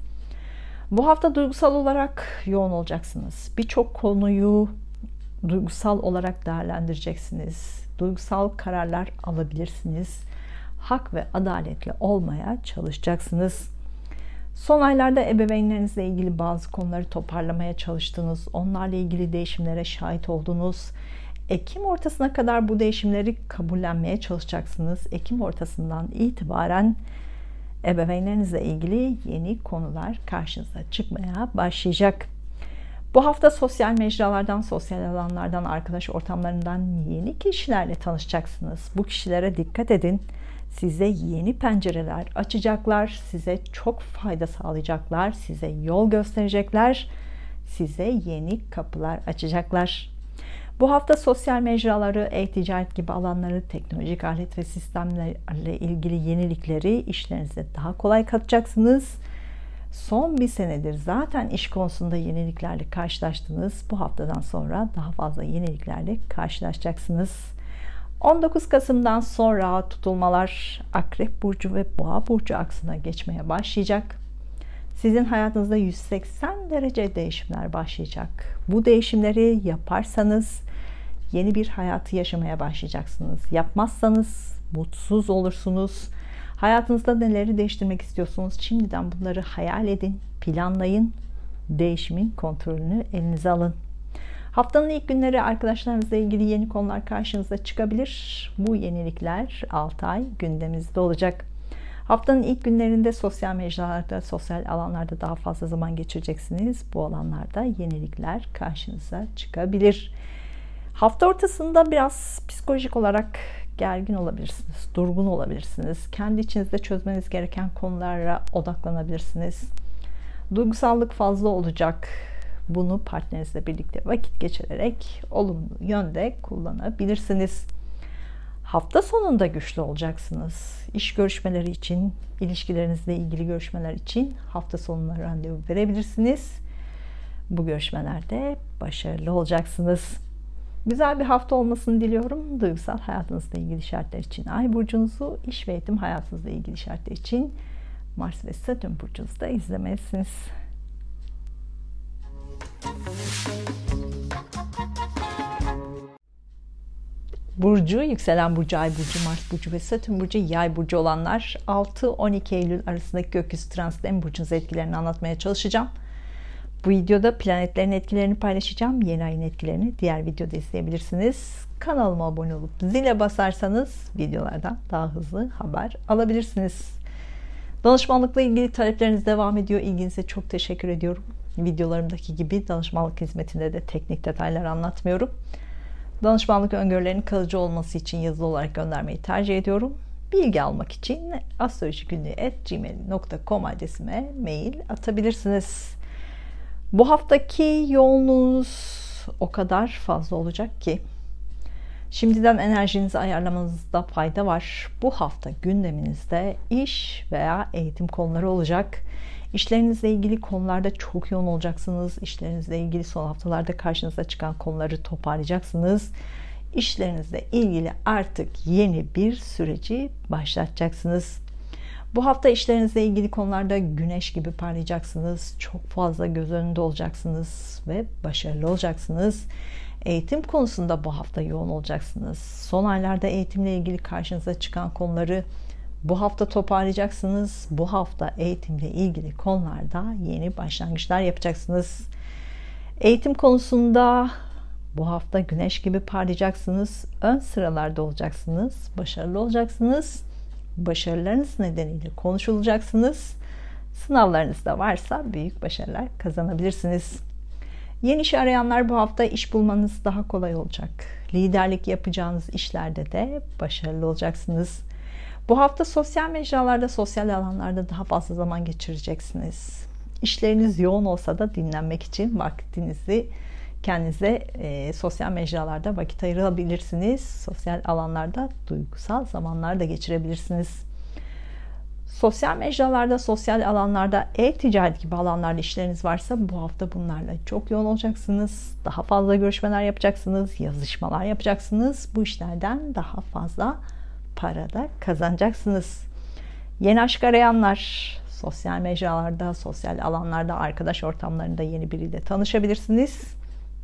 Bu hafta duygusal olarak yoğun olacaksınız. Birçok konuyu duygusal olarak değerlendireceksiniz. Duygusal kararlar alabilirsiniz. Hak ve adaletli olmaya çalışacaksınız. Son aylarda ebeveynlerinizle ilgili bazı konuları toparlamaya çalıştınız. Onlarla ilgili değişimlere şahit oldunuz. Ekim ortasına kadar bu değişimleri kabullenmeye çalışacaksınız. Ekim ortasından itibaren ebeveynlerinizle ilgili yeni konular karşınıza çıkmaya başlayacak. Bu hafta sosyal mecralardan, sosyal alanlardan, arkadaş ortamlarından yeni kişilerle tanışacaksınız. Bu kişilere dikkat edin. Size yeni pencereler açacaklar, size çok fayda sağlayacaklar, size yol gösterecekler, size yeni kapılar açacaklar. Bu hafta sosyal mecraları, e-ticaret gibi alanları, teknolojik alet ve sistemlerle ilgili yenilikleri işlerinize daha kolay katacaksınız. Son bir senedir zaten iş konusunda yeniliklerle karşılaştınız. Bu haftadan sonra daha fazla yeniliklerle karşılaşacaksınız. 19 Kasım'dan sonra tutulmalar Akrep Burcu ve Boğa Burcu aksına geçmeye başlayacak. Sizin hayatınızda 180 derece değişimler başlayacak. Bu değişimleri yaparsanız yeni bir hayatı yaşamaya başlayacaksınız. Yapmazsanız mutsuz olursunuz. Hayatınızda neleri değiştirmek istiyorsunuz? Şimdiden bunları hayal edin, planlayın. Değişimin kontrolünü elinize alın. Haftanın ilk günleri arkadaşlarınızla ilgili yeni konular karşınıza çıkabilir. Bu yenilikler 6 ay gündemimizde olacak. Haftanın ilk günlerinde sosyal mecralarda, sosyal alanlarda daha fazla zaman geçireceksiniz. Bu alanlarda yenilikler karşınıza çıkabilir. Hafta ortasında biraz psikolojik olarak gergin olabilirsiniz, durgun olabilirsiniz. Kendi içinizde çözmeniz gereken konulara odaklanabilirsiniz. Duygusallık fazla olacak. Bunu partnerinizle birlikte vakit geçirerek olumlu yönde kullanabilirsiniz. Hafta sonunda güçlü olacaksınız. İş görüşmeleri için, ilişkilerinizle ilgili görüşmeler için hafta sonuna randevu verebilirsiniz. Bu görüşmelerde başarılı olacaksınız. Güzel bir hafta olmasını diliyorum. Duygusal hayatınızla ilgili şartlar için Ay burcunuzu, iş ve eğitim hayatınızla ilgili şartlar için Mars ve Satürn burcunuzu da izlemelisiniz. Burcu, yükselen burcu, ay burcu, Mars burcu ve Satürn burcu, yay burcu olanlar 6-12 Eylül arasındaki gökyüzü transitlerinin burcunuz etkilerini anlatmaya çalışacağım. Bu videoda planetlerin etkilerini paylaşacağım. Yeni ayın etkilerini diğer videoda izleyebilirsiniz. Kanalıma abone olup zile basarsanız videolardan daha hızlı haber alabilirsiniz. Danışmanlıkla ilgili talepleriniz devam ediyor. İlginize çok teşekkür ediyorum. Videolarımdaki gibi danışmanlık hizmetinde de teknik detaylar anlatmıyorum. Danışmanlık öngörülerinin kalıcı olması için yazılı olarak göndermeyi tercih ediyorum. Bilgi almak için astrolojigünlüğü@gmail.com adresime mail atabilirsiniz. Bu haftaki yoğunluğunuz o kadar fazla olacak ki şimdiden enerjinizi ayarlamanızda fayda var. Bu hafta gündeminizde iş veya eğitim konuları olacak. İşlerinizle ilgili konularda çok yoğun olacaksınız. İşlerinizle ilgili son haftalarda karşınıza çıkan konuları toparlayacaksınız. İşlerinizle ilgili artık yeni bir süreci başlatacaksınız. Bu hafta işlerinizle ilgili konularda güneş gibi parlayacaksınız. Çok fazla göz önünde olacaksınız ve başarılı olacaksınız. Eğitim konusunda bu hafta yoğun olacaksınız. Son aylarda eğitimle ilgili karşınıza çıkan konuları bu hafta toparlayacaksınız. Bu hafta eğitimle ilgili konularda yeni başlangıçlar yapacaksınız. Eğitim konusunda bu hafta güneş gibi parlayacaksınız. Ön sıralarda olacaksınız. Başarılı olacaksınız. Başarılarınız nedeniyle konuşulacaksınız. Sınavlarınız da varsa büyük başarılar kazanabilirsiniz. Yeni iş arayanlar bu hafta iş bulmanız daha kolay olacak. Liderlik yapacağınız işlerde de başarılı olacaksınız. Bu hafta sosyal mecralarda, sosyal alanlarda daha fazla zaman geçireceksiniz. İşleriniz yoğun olsa da dinlenmek için vaktinizi kendinize sosyal mecralarda vakit ayırabilirsiniz. Sosyal alanlarda duygusal zamanlar da geçirebilirsiniz. Sosyal mecralarda, sosyal alanlarda, ev ticareti gibi alanlarda işleriniz varsa bu hafta bunlarla çok yoğun olacaksınız. Daha fazla görüşmeler yapacaksınız, yazışmalar yapacaksınız. Bu işlerden daha fazla para da kazanacaksınız. Yeni aşk arayanlar, sosyal mecralarda, sosyal alanlarda, arkadaş ortamlarında yeni biriyle tanışabilirsiniz.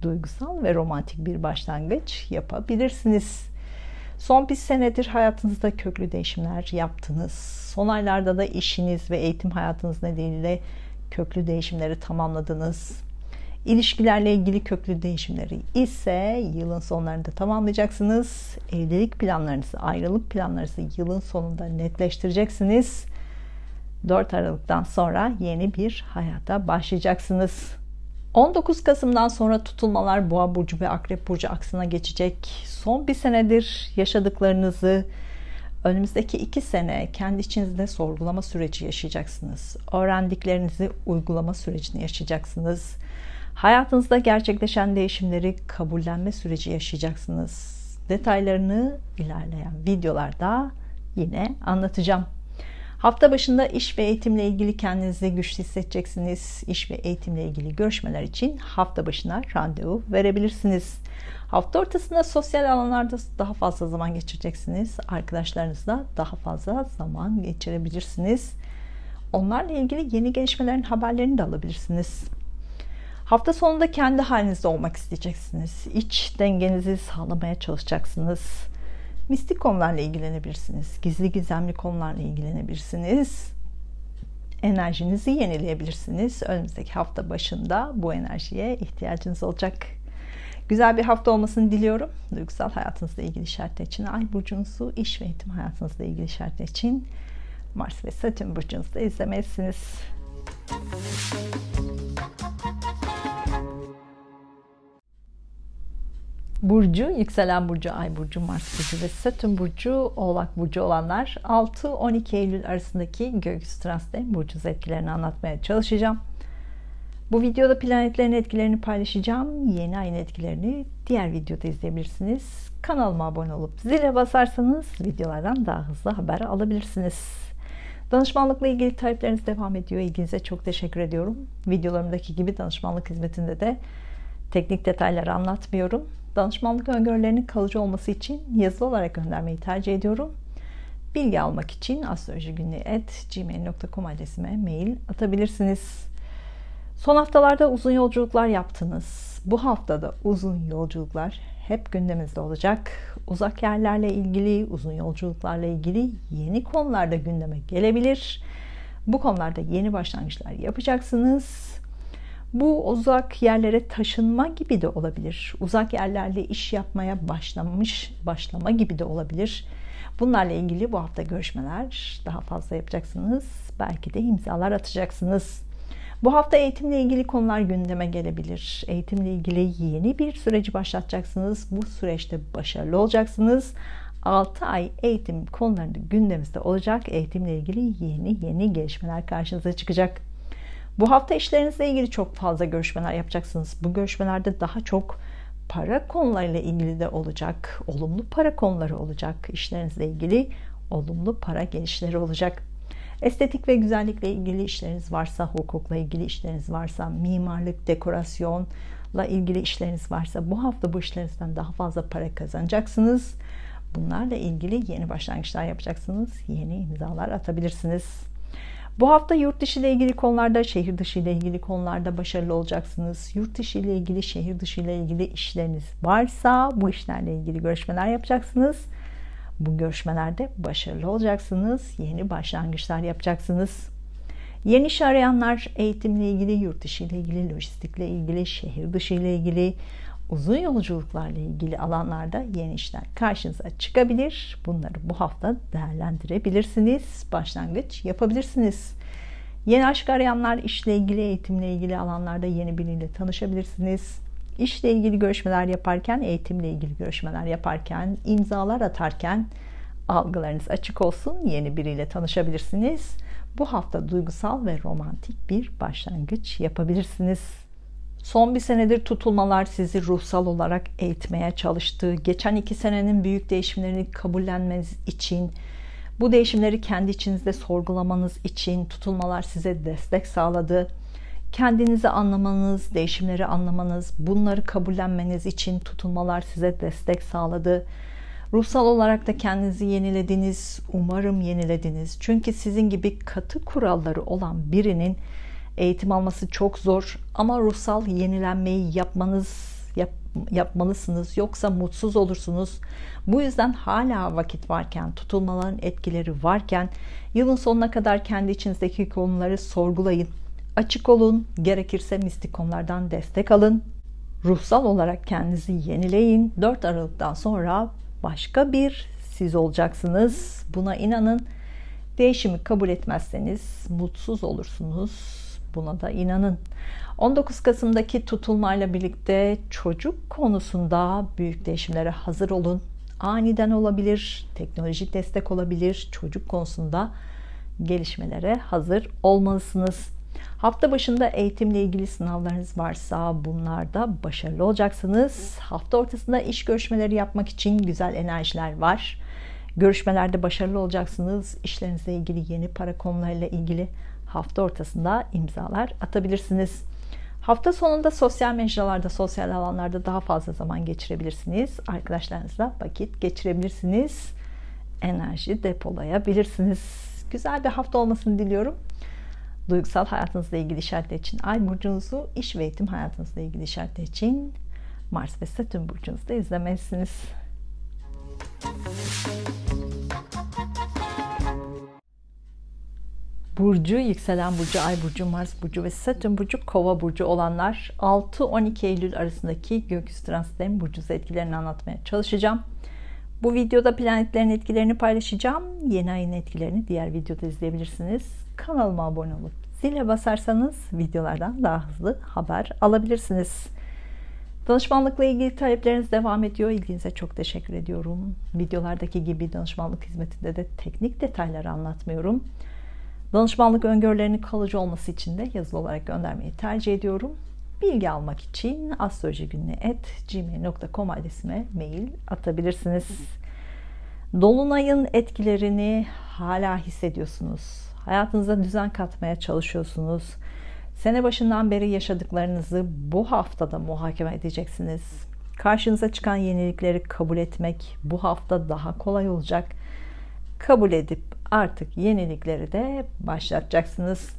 Duygusal ve romantik bir başlangıç yapabilirsiniz. Son bir senedir hayatınızda köklü değişimler yaptınız. Son aylarda da işiniz ve eğitim hayatınız nedeniyle köklü değişimleri tamamladınız. İlişkilerle ilgili köklü değişimleri ise yılın sonlarında tamamlayacaksınız. Evlilik planlarınızı, ayrılık planlarınızı yılın sonunda netleştireceksiniz. 4 Aralık'tan sonra yeni bir hayata başlayacaksınız. 19 Kasım'dan sonra tutulmalar Boğa burcu ve Akrep burcu aksına geçecek. Son bir senedir yaşadıklarınızı önümüzdeki 2 sene kendi içinizde sorgulama süreci yaşayacaksınız. Öğrendiklerinizi uygulama sürecini yaşayacaksınız. Hayatınızda gerçekleşen değişimleri kabullenme süreci yaşayacaksınız. Detaylarını ilerleyen videolarda yine anlatacağım. Hafta başında iş ve eğitimle ilgili kendinizi güçlü hissedeceksiniz. İş ve eğitimle ilgili görüşmeler için hafta başına randevu verebilirsiniz. Hafta ortasında sosyal alanlarda daha fazla zaman geçireceksiniz. Arkadaşlarınızla daha fazla zaman geçirebilirsiniz. Onlarla ilgili yeni gelişmelerin haberlerini de alabilirsiniz. Hafta sonunda kendi halinizde olmak isteyeceksiniz. İç dengenizi sağlamaya çalışacaksınız. Mistik konularla ilgilenebilirsiniz. Gizli gizemli konularla ilgilenebilirsiniz. Enerjinizi yenileyebilirsiniz. Önümüzdeki hafta başında bu enerjiye ihtiyacınız olacak. Güzel bir hafta olmasını diliyorum. Duygusal hayatınızla ilgili işaretler için Ay burcunuzu, iş ve eğitim hayatınızla ilgili işaretler için Mars ve Satürn burcunuzda izlemelisiniz. Burcu, yükselen burcu, ay burcu, Mars burcu ve Satürn burcu, Oğlak burcu olanlar 6-12 Eylül arasındaki gökyüzü transitlerin burcu etkilerini anlatmaya çalışacağım. Bu videoda planetlerin etkilerini paylaşacağım. Yeni ayın etkilerini diğer videoda izleyebilirsiniz. Kanalıma abone olup zile basarsanız videolardan daha hızlı haber alabilirsiniz. Danışmanlıkla ilgili talepleriniz devam ediyor. İlginize çok teşekkür ediyorum. Videolarımdaki gibi danışmanlık hizmetinde de teknik detayları anlatmıyorum. Danışmanlık öngörülerinin kalıcı olması için yazılı olarak göndermeyi tercih ediyorum. Bilgi almak için astrolojigünlüğü@gmail.com adresime mail atabilirsiniz. Son haftalarda uzun yolculuklar yaptınız. Bu haftada uzun yolculuklar hep gündemimizde olacak. Uzak yerlerle ilgili, uzun yolculuklarla ilgili yeni konularda gündeme gelebilir. Bu konularda yeni başlangıçlar yapacaksınız. Bu uzak yerlere taşınma gibi de olabilir. Uzak yerlerle iş yapmaya başlama gibi de olabilir. Bunlarla ilgili bu hafta görüşmeler daha fazla yapacaksınız. Belki de imzalar atacaksınız. Bu hafta eğitimle ilgili konular gündeme gelebilir. Eğitimle ilgili yeni bir süreci başlatacaksınız. Bu süreçte başarılı olacaksınız. 6 ay eğitim konularında gündemimizde olacak. Eğitimle ilgili yeni gelişmeler karşınıza çıkacak. Bu hafta işlerinizle ilgili çok fazla görüşmeler yapacaksınız. Bu görüşmelerde daha çok para konularıyla ilgili de olacak. Olumlu para konuları olacak. İşlerinizle ilgili olumlu para gelişleri olacak. Estetik ve güzellikle ilgili işleriniz varsa, hukukla ilgili işleriniz varsa, mimarlık, dekorasyonla ilgili işleriniz varsa bu hafta bu işlerinizden daha fazla para kazanacaksınız. Bunlarla ilgili yeni başlangıçlar yapacaksınız. Yeni imzalar atabilirsiniz. Bu hafta yurt dışı ile ilgili konularda, şehir dışı ile ilgili konularda başarılı olacaksınız. Yurt dışı ile ilgili, şehir dışı ile ilgili işleriniz varsa bu işlerle ilgili görüşmeler yapacaksınız. Bu görüşmelerde başarılı olacaksınız. Yeni başlangıçlar yapacaksınız. Yeni iş arayanlar eğitimle ilgili, yurt dışı ile ilgili, lojistikle ilgili, şehir dışı ile ilgili, uzun yolculuklarla ilgili alanlarda yeni işler karşınıza çıkabilir. Bunları bu hafta değerlendirebilirsiniz. Başlangıç yapabilirsiniz. Yeni aşk arayanlar işle ilgili, eğitimle ilgili alanlarda yeni biriyle tanışabilirsiniz. İşle ilgili görüşmeler yaparken, eğitimle ilgili görüşmeler yaparken, imzalar atarken algılarınız açık olsun. Yeni biriyle tanışabilirsiniz. Bu hafta duygusal ve romantik bir başlangıç yapabilirsiniz. Son bir senedir tutulmalar sizi ruhsal olarak eğitmeye çalıştı. Geçen 2 senenin büyük değişimlerini kabullenmeniz için, bu değişimleri kendi içinizde sorgulamanız için tutulmalar size destek sağladı. Kendinizi anlamanız, değişimleri anlamanız, bunları kabullenmeniz için tutulmalar size destek sağladı. Ruhsal olarak da kendinizi yenilediniz. Umarım yenilediniz. Çünkü sizin gibi katı kuralları olan birinin eğitim alması çok zor. Ama ruhsal yenilenmeyi yapmalısınız. Yoksa mutsuz olursunuz. Bu yüzden hala vakit varken, tutulmaların etkileri varken yılın sonuna kadar kendi içinizdeki konuları sorgulayın. Açık olun. Gerekirse mistik konulardan destek alın. Ruhsal olarak kendinizi yenileyin. 4 Aralık'tan sonra başka bir siz olacaksınız. Buna inanın. Değişimi kabul etmezseniz mutsuz olursunuz. Buna da inanın. 19 Kasım'daki tutulmayla birlikte çocuk konusunda büyük değişimlere hazır olun. Aniden olabilir, teknolojik destek olabilir. Çocuk konusunda gelişmelere hazır olmalısınız. Hafta başında eğitimle ilgili sınavlarınız varsa bunlarda başarılı olacaksınız. Hafta ortasında iş görüşmeleri yapmak için güzel enerjiler var. Görüşmelerde başarılı olacaksınız. İşlerinizle ilgili yeni para konularıyla ilgili hafta ortasında imzalar atabilirsiniz. Hafta sonunda sosyal mecralarda, sosyal alanlarda daha fazla zaman geçirebilirsiniz. Arkadaşlarınızla vakit geçirebilirsiniz. Enerji depolayabilirsiniz. Güzel bir hafta olmasını diliyorum. Duygusal hayatınızla ilgili işaretler için Ay burcunuzu, iş ve eğitim hayatınızla ilgili işaretler için Mars ve Satürn burcunuzda izlemelisiniz. Burcu, yükselen burcu, Ay burcu, Mars burcu ve Satürn burcu, Kova burcu olanlar 6-12 Eylül arasındaki gökyüzü transitlerin burcunuza etkilerini anlatmaya çalışacağım. Bu videoda planetlerin etkilerini paylaşacağım. Yeni ayın etkilerini diğer videoda izleyebilirsiniz. Kanalıma abone olup zile basarsanız videolardan daha hızlı haber alabilirsiniz. Danışmanlıkla ilgili talepleriniz devam ediyor. İlginize çok teşekkür ediyorum. Videolardaki gibi danışmanlık hizmetinde de teknik detayları anlatmıyorum. Danışmanlık öngörülerinin kalıcı olması için de yazılı olarak göndermeyi tercih ediyorum. Bilgi almak için astrolojigünlü@gmail.com adresime mail atabilirsiniz. Dolunayın etkilerini hala hissediyorsunuz. Hayatınıza düzen katmaya çalışıyorsunuz. Sene başından beri yaşadıklarınızı bu haftada muhakeme edeceksiniz. Karşınıza çıkan yenilikleri kabul etmek bu hafta daha kolay olacak. Kabul edip artık yenilikleri de başlatacaksınız.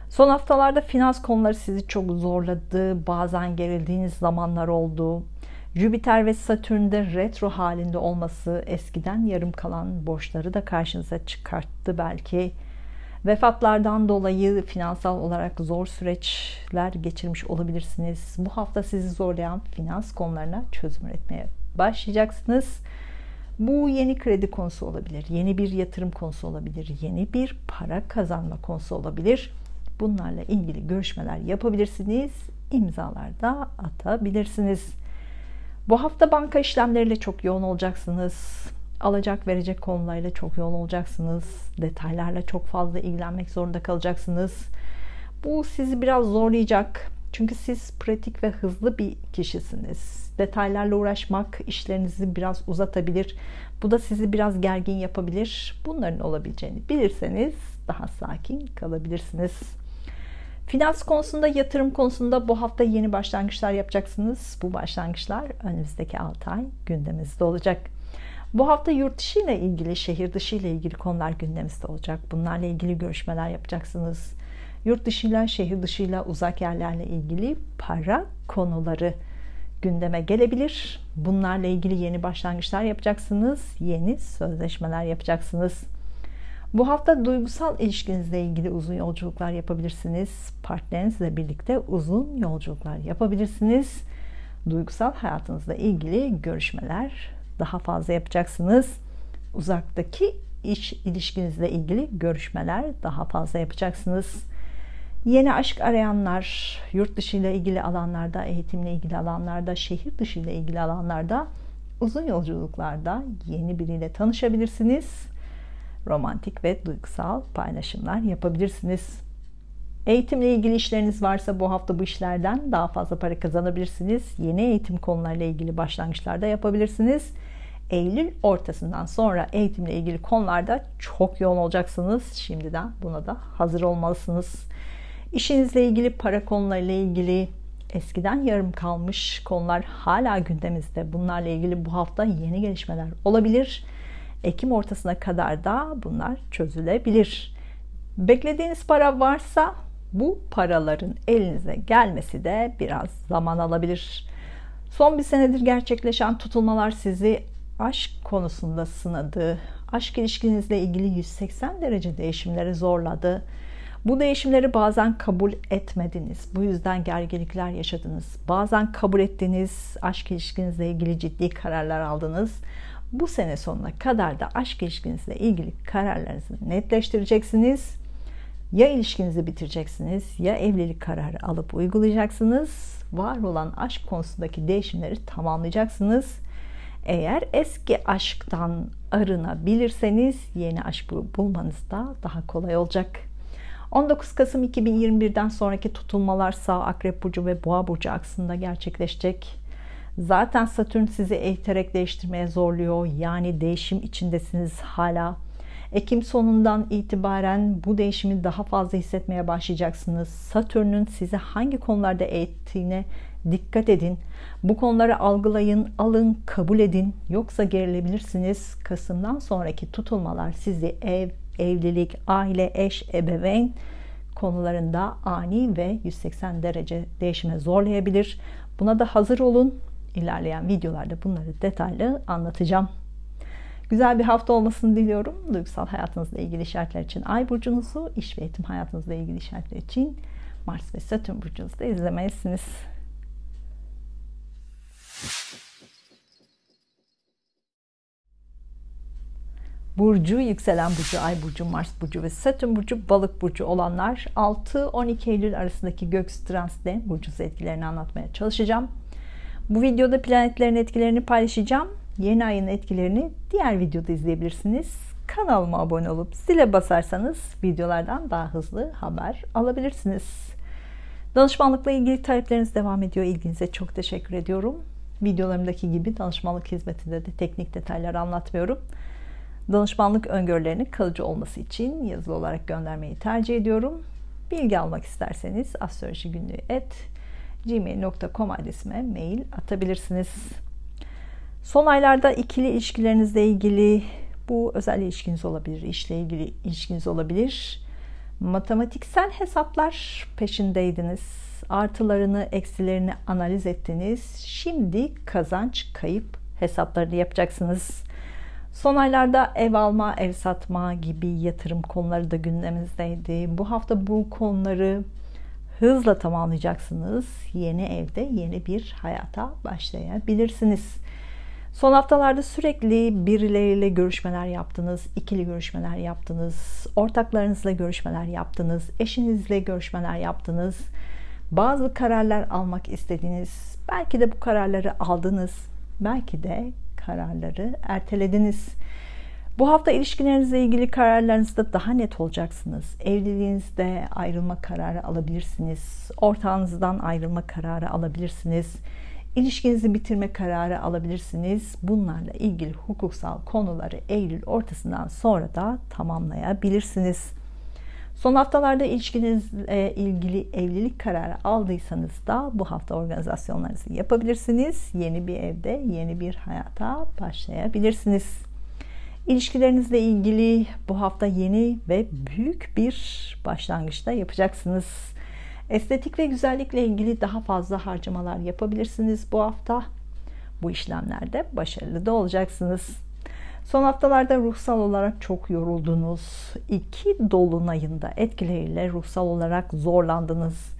Son haftalarda finans konuları sizi çok zorladı. Bazen gerildiğiniz zamanlar oldu. Jüpiter ve Satürn'de retro halinde olması eskiden yarım kalan borçları da karşınıza çıkarttı belki. Vefatlardan dolayı finansal olarak zor süreçler geçirmiş olabilirsiniz. Bu hafta sizi zorlayan finans konularına çözüm üretmeye başlayacaksınız. Bu yeni kredi konusu olabilir, yeni bir yatırım konusu olabilir, yeni bir para kazanma konusu olabilir. Bunlarla ilgili görüşmeler yapabilirsiniz, imzalar da atabilirsiniz. Bu hafta banka işlemleriyle çok yoğun olacaksınız. Alacak verecek konularıyla çok yoğun olacaksınız. Detaylarla çok fazla ilgilenmek zorunda kalacaksınız. Bu sizi biraz zorlayacak. Çünkü siz pratik ve hızlı bir kişisiniz. Detaylarla uğraşmak işlerinizi biraz uzatabilir. Bu da sizi biraz gergin yapabilir. Bunların olabileceğini bilirseniz daha sakin kalabilirsiniz. Finans konusunda, yatırım konusunda bu hafta yeni başlangıçlar yapacaksınız. Bu başlangıçlar önümüzdeki 6 ay gündemimizde olacak. Bu hafta yurt dışı ile ilgili, şehir dışı ile ilgili konular gündemimizde olacak. Bunlarla ilgili görüşmeler yapacaksınız. Yurt dışıyla, şehir dışıyla, uzak yerlerle ilgili para konuları gündeme gelebilir. Bunlarla ilgili yeni başlangıçlar yapacaksınız. Yeni sözleşmeler yapacaksınız. Bu hafta duygusal ilişkinizle ilgili uzun yolculuklar yapabilirsiniz. Partnerinizle birlikte uzun yolculuklar yapabilirsiniz. Duygusal hayatınızla ilgili görüşmeler daha fazla yapacaksınız. Uzaktaki iş ilişkinizle ilgili görüşmeler daha fazla yapacaksınız. Yeni aşk arayanlar, yurt dışı ile ilgili alanlarda, eğitimle ilgili alanlarda, şehir dışı ile ilgili alanlarda, uzun yolculuklarda yeni biriyle tanışabilirsiniz. Romantik ve duygusal paylaşımlar yapabilirsiniz. Eğitimle ilgili işleriniz varsa bu hafta bu işlerden daha fazla para kazanabilirsiniz. Yeni eğitim konularıyla ilgili başlangıçlarda yapabilirsiniz. Eylül ortasından sonra eğitimle ilgili konularda çok yoğun olacaksınız. Şimdiden buna da hazır olmalısınız. İşinizle ilgili, para konularıyla ilgili eskiden yarım kalmış konular hala gündemimizde. Bunlarla ilgili bu hafta yeni gelişmeler olabilir. Ekim ortasına kadar da bunlar çözülebilir. Beklediğiniz para varsa bu paraların elinize gelmesi de biraz zaman alabilir. Son bir senedir gerçekleşen tutulmalar sizi aşk konusunda sınadı. Aşk ilişkinizle ilgili 180 derece değişimleri zorladı. Bu değişimleri bazen kabul etmediniz. Bu yüzden gerginlikler yaşadınız. Bazen kabul ettiniz. Aşk ilişkinizle ilgili ciddi kararlar aldınız. Bu sene sonuna kadar da aşk ilişkinizle ilgili kararlarınızı netleştireceksiniz. Ya ilişkinizi bitireceksiniz ya evlilik kararı alıp uygulayacaksınız. Var olan aşk konusundaki değişimleri tamamlayacaksınız. Eğer eski aşktan arınabilirseniz yeni aşk bulmanız da daha kolay olacak. 19 Kasım 2021'den sonraki tutulmalar Sağ, Akrep Burcu ve Boğa Burcu aksında gerçekleşecek. Zaten Satürn sizi eğiterek değiştirmeye zorluyor. Yani değişim içindesiniz hala. Ekim sonundan itibaren bu değişimi daha fazla hissetmeye başlayacaksınız. Satürn'ün sizi hangi konularda eğittiğine dikkat edin. Bu konuları algılayın, alın, kabul edin. Yoksa gerilebilirsiniz. Kasım'dan sonraki tutulmalar sizi evlilik, aile, eş, ebeveyn konularında ani ve 180 derece değişime zorlayabilir. Buna da hazır olun. İlerleyen videolarda bunları detaylı anlatacağım. Güzel bir hafta olmasını diliyorum. Duygusal hayatınızla ilgili işaretler için Ay burcunuzu, iş ve eğitim hayatınızla ilgili işaretler için Mars ve Satürn burcunuzu da izlemelisiniz. Burcu, yükselen burcu, Ay burcu, Mars burcu ve Satürn burcu, Balık burcu olanlar 6-12 Eylül arasındaki gökyüzü transitlerin burcu etkilerini anlatmaya çalışacağım. Bu videoda planetlerin etkilerini paylaşacağım. Yeni ayın etkilerini diğer videoda izleyebilirsiniz. Kanalıma abone olup zile basarsanız videolardan daha hızlı haber alabilirsiniz. Danışmanlıkla ilgili talepleriniz devam ediyor. İlginize çok teşekkür ediyorum. Videolarımdaki gibi danışmanlık hizmetinde de teknik detaylar anlatmıyorum. Danışmanlık öngörülerinin kalıcı olması için yazılı olarak göndermeyi tercih ediyorum. Bilgi almak isterseniz astrolojigunluğu@gmail.com adresime mail atabilirsiniz. Son aylarda ikili ilişkilerinizle ilgili, bu özel ilişkiniz olabilir, işle ilgili ilişkiniz olabilir. Matematiksel hesaplar peşindeydiniz. Artılarını, eksilerini analiz ettiniz. Şimdi kazanç, kayıp hesaplarını yapacaksınız. Son aylarda ev alma, ev satma gibi yatırım konuları da gündemimizdeydi. Bu hafta bu konuları hızla tamamlayacaksınız. Yeni evde yeni bir hayata başlayabilirsiniz. Son haftalarda sürekli birileriyle görüşmeler yaptınız, ikili görüşmeler yaptınız, ortaklarınızla görüşmeler yaptınız, eşinizle görüşmeler yaptınız. Bazı kararlar almak istediniz. Belki de bu kararları aldınız. Belki de kararları ertelediniz. Bu hafta ilişkilerinizle ilgili kararlarınızda daha net olacaksınız. Evliliğinizde ayrılma kararı alabilirsiniz. Ortağınızdan ayrılma kararı alabilirsiniz. İlişkinizi bitirme kararı alabilirsiniz. Bunlarla ilgili hukuksal konuları Eylül ortasından sonra da tamamlayabilirsiniz. Son haftalarda ilişkinizle ilgili evlilik kararı aldıysanız da bu hafta organizasyonlarınızı yapabilirsiniz. Yeni bir evde yeni bir hayata başlayabilirsiniz. İlişkilerinizle ilgili bu hafta yeni ve büyük bir başlangıçta yapacaksınız. Estetik ve güzellikle ilgili daha fazla harcamalar yapabilirsiniz bu hafta. Bu işlemlerde başarılı da olacaksınız. Son haftalarda ruhsal olarak çok yoruldunuz. 2 dolunayında etkileriyle ruhsal olarak zorlandınız.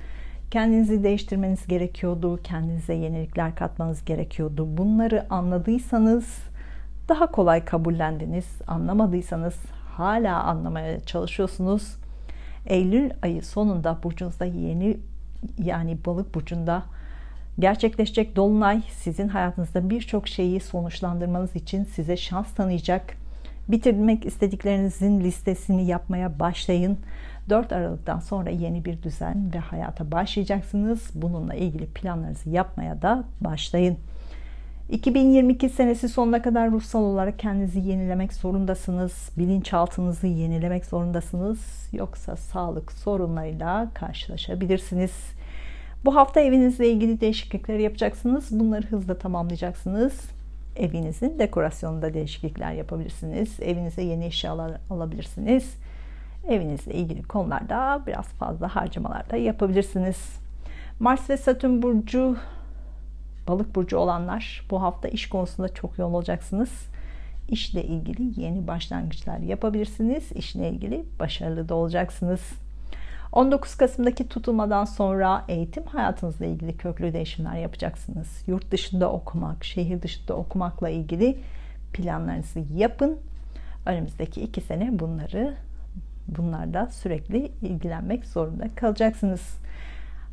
Kendinizi değiştirmeniz gerekiyordu. Kendinize yenilikler katmanız gerekiyordu. Bunları anladıysanız daha kolay kabullendiniz. Anlamadıysanız hala anlamaya çalışıyorsunuz. Eylül ayı sonunda burcunuzda yeni, yani Balık burcunda gerçekleşecek dolunay sizin hayatınızda birçok şeyi sonuçlandırmanız için size şans tanıyacak. Bitirmek istediklerinizin listesini yapmaya başlayın. 4 Aralık'tan sonra yeni bir düzen ve hayata başlayacaksınız. Bununla ilgili planlarınızı yapmaya da başlayın. 2022 senesi sonuna kadar ruhsal olarak kendinizi yenilemek zorundasınız. Bilinçaltınızı yenilemek zorundasınız. Yoksa sağlık sorunlarıyla karşılaşabilirsiniz. Bu hafta evinizle ilgili değişiklikler yapacaksınız. Bunları hızla tamamlayacaksınız. Evinizin dekorasyonunda değişiklikler yapabilirsiniz. Evinize yeni eşyalar alabilirsiniz. Evinizle ilgili konularda biraz fazla harcamalar da yapabilirsiniz. Mars ve Satürn burcu, Balık burcu olanlar bu hafta iş konusunda çok yoğun olacaksınız. İşle ilgili yeni başlangıçlar yapabilirsiniz. İşle ilgili başarılı da olacaksınız. 19 Kasım'daki tutulmadan sonra eğitim hayatınızla ilgili köklü değişimler yapacaksınız. Yurt dışında okumak, şehir dışında okumakla ilgili planlarınızı yapın. Önümüzdeki 2 sene bunlarla sürekli ilgilenmek zorunda kalacaksınız.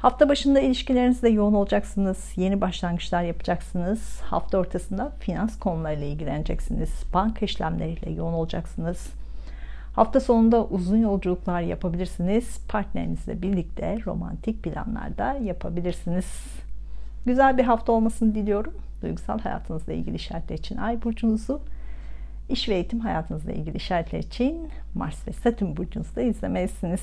Hafta başında ilişkilerinizde yoğun olacaksınız. Yeni başlangıçlar yapacaksınız. Hafta ortasında finans konularıyla ilgileneceksiniz. Banka işlemleriyle yoğun olacaksınız. Hafta sonunda uzun yolculuklar yapabilirsiniz. Partnerinizle birlikte romantik planlar da yapabilirsiniz. Güzel bir hafta olmasını diliyorum. Duygusal hayatınızla ilgili işaretler için Ay burcunuzu, iş ve eğitim hayatınızla ilgili işaretler için Mars ve Satürn burcunuzu da izlemelisiniz.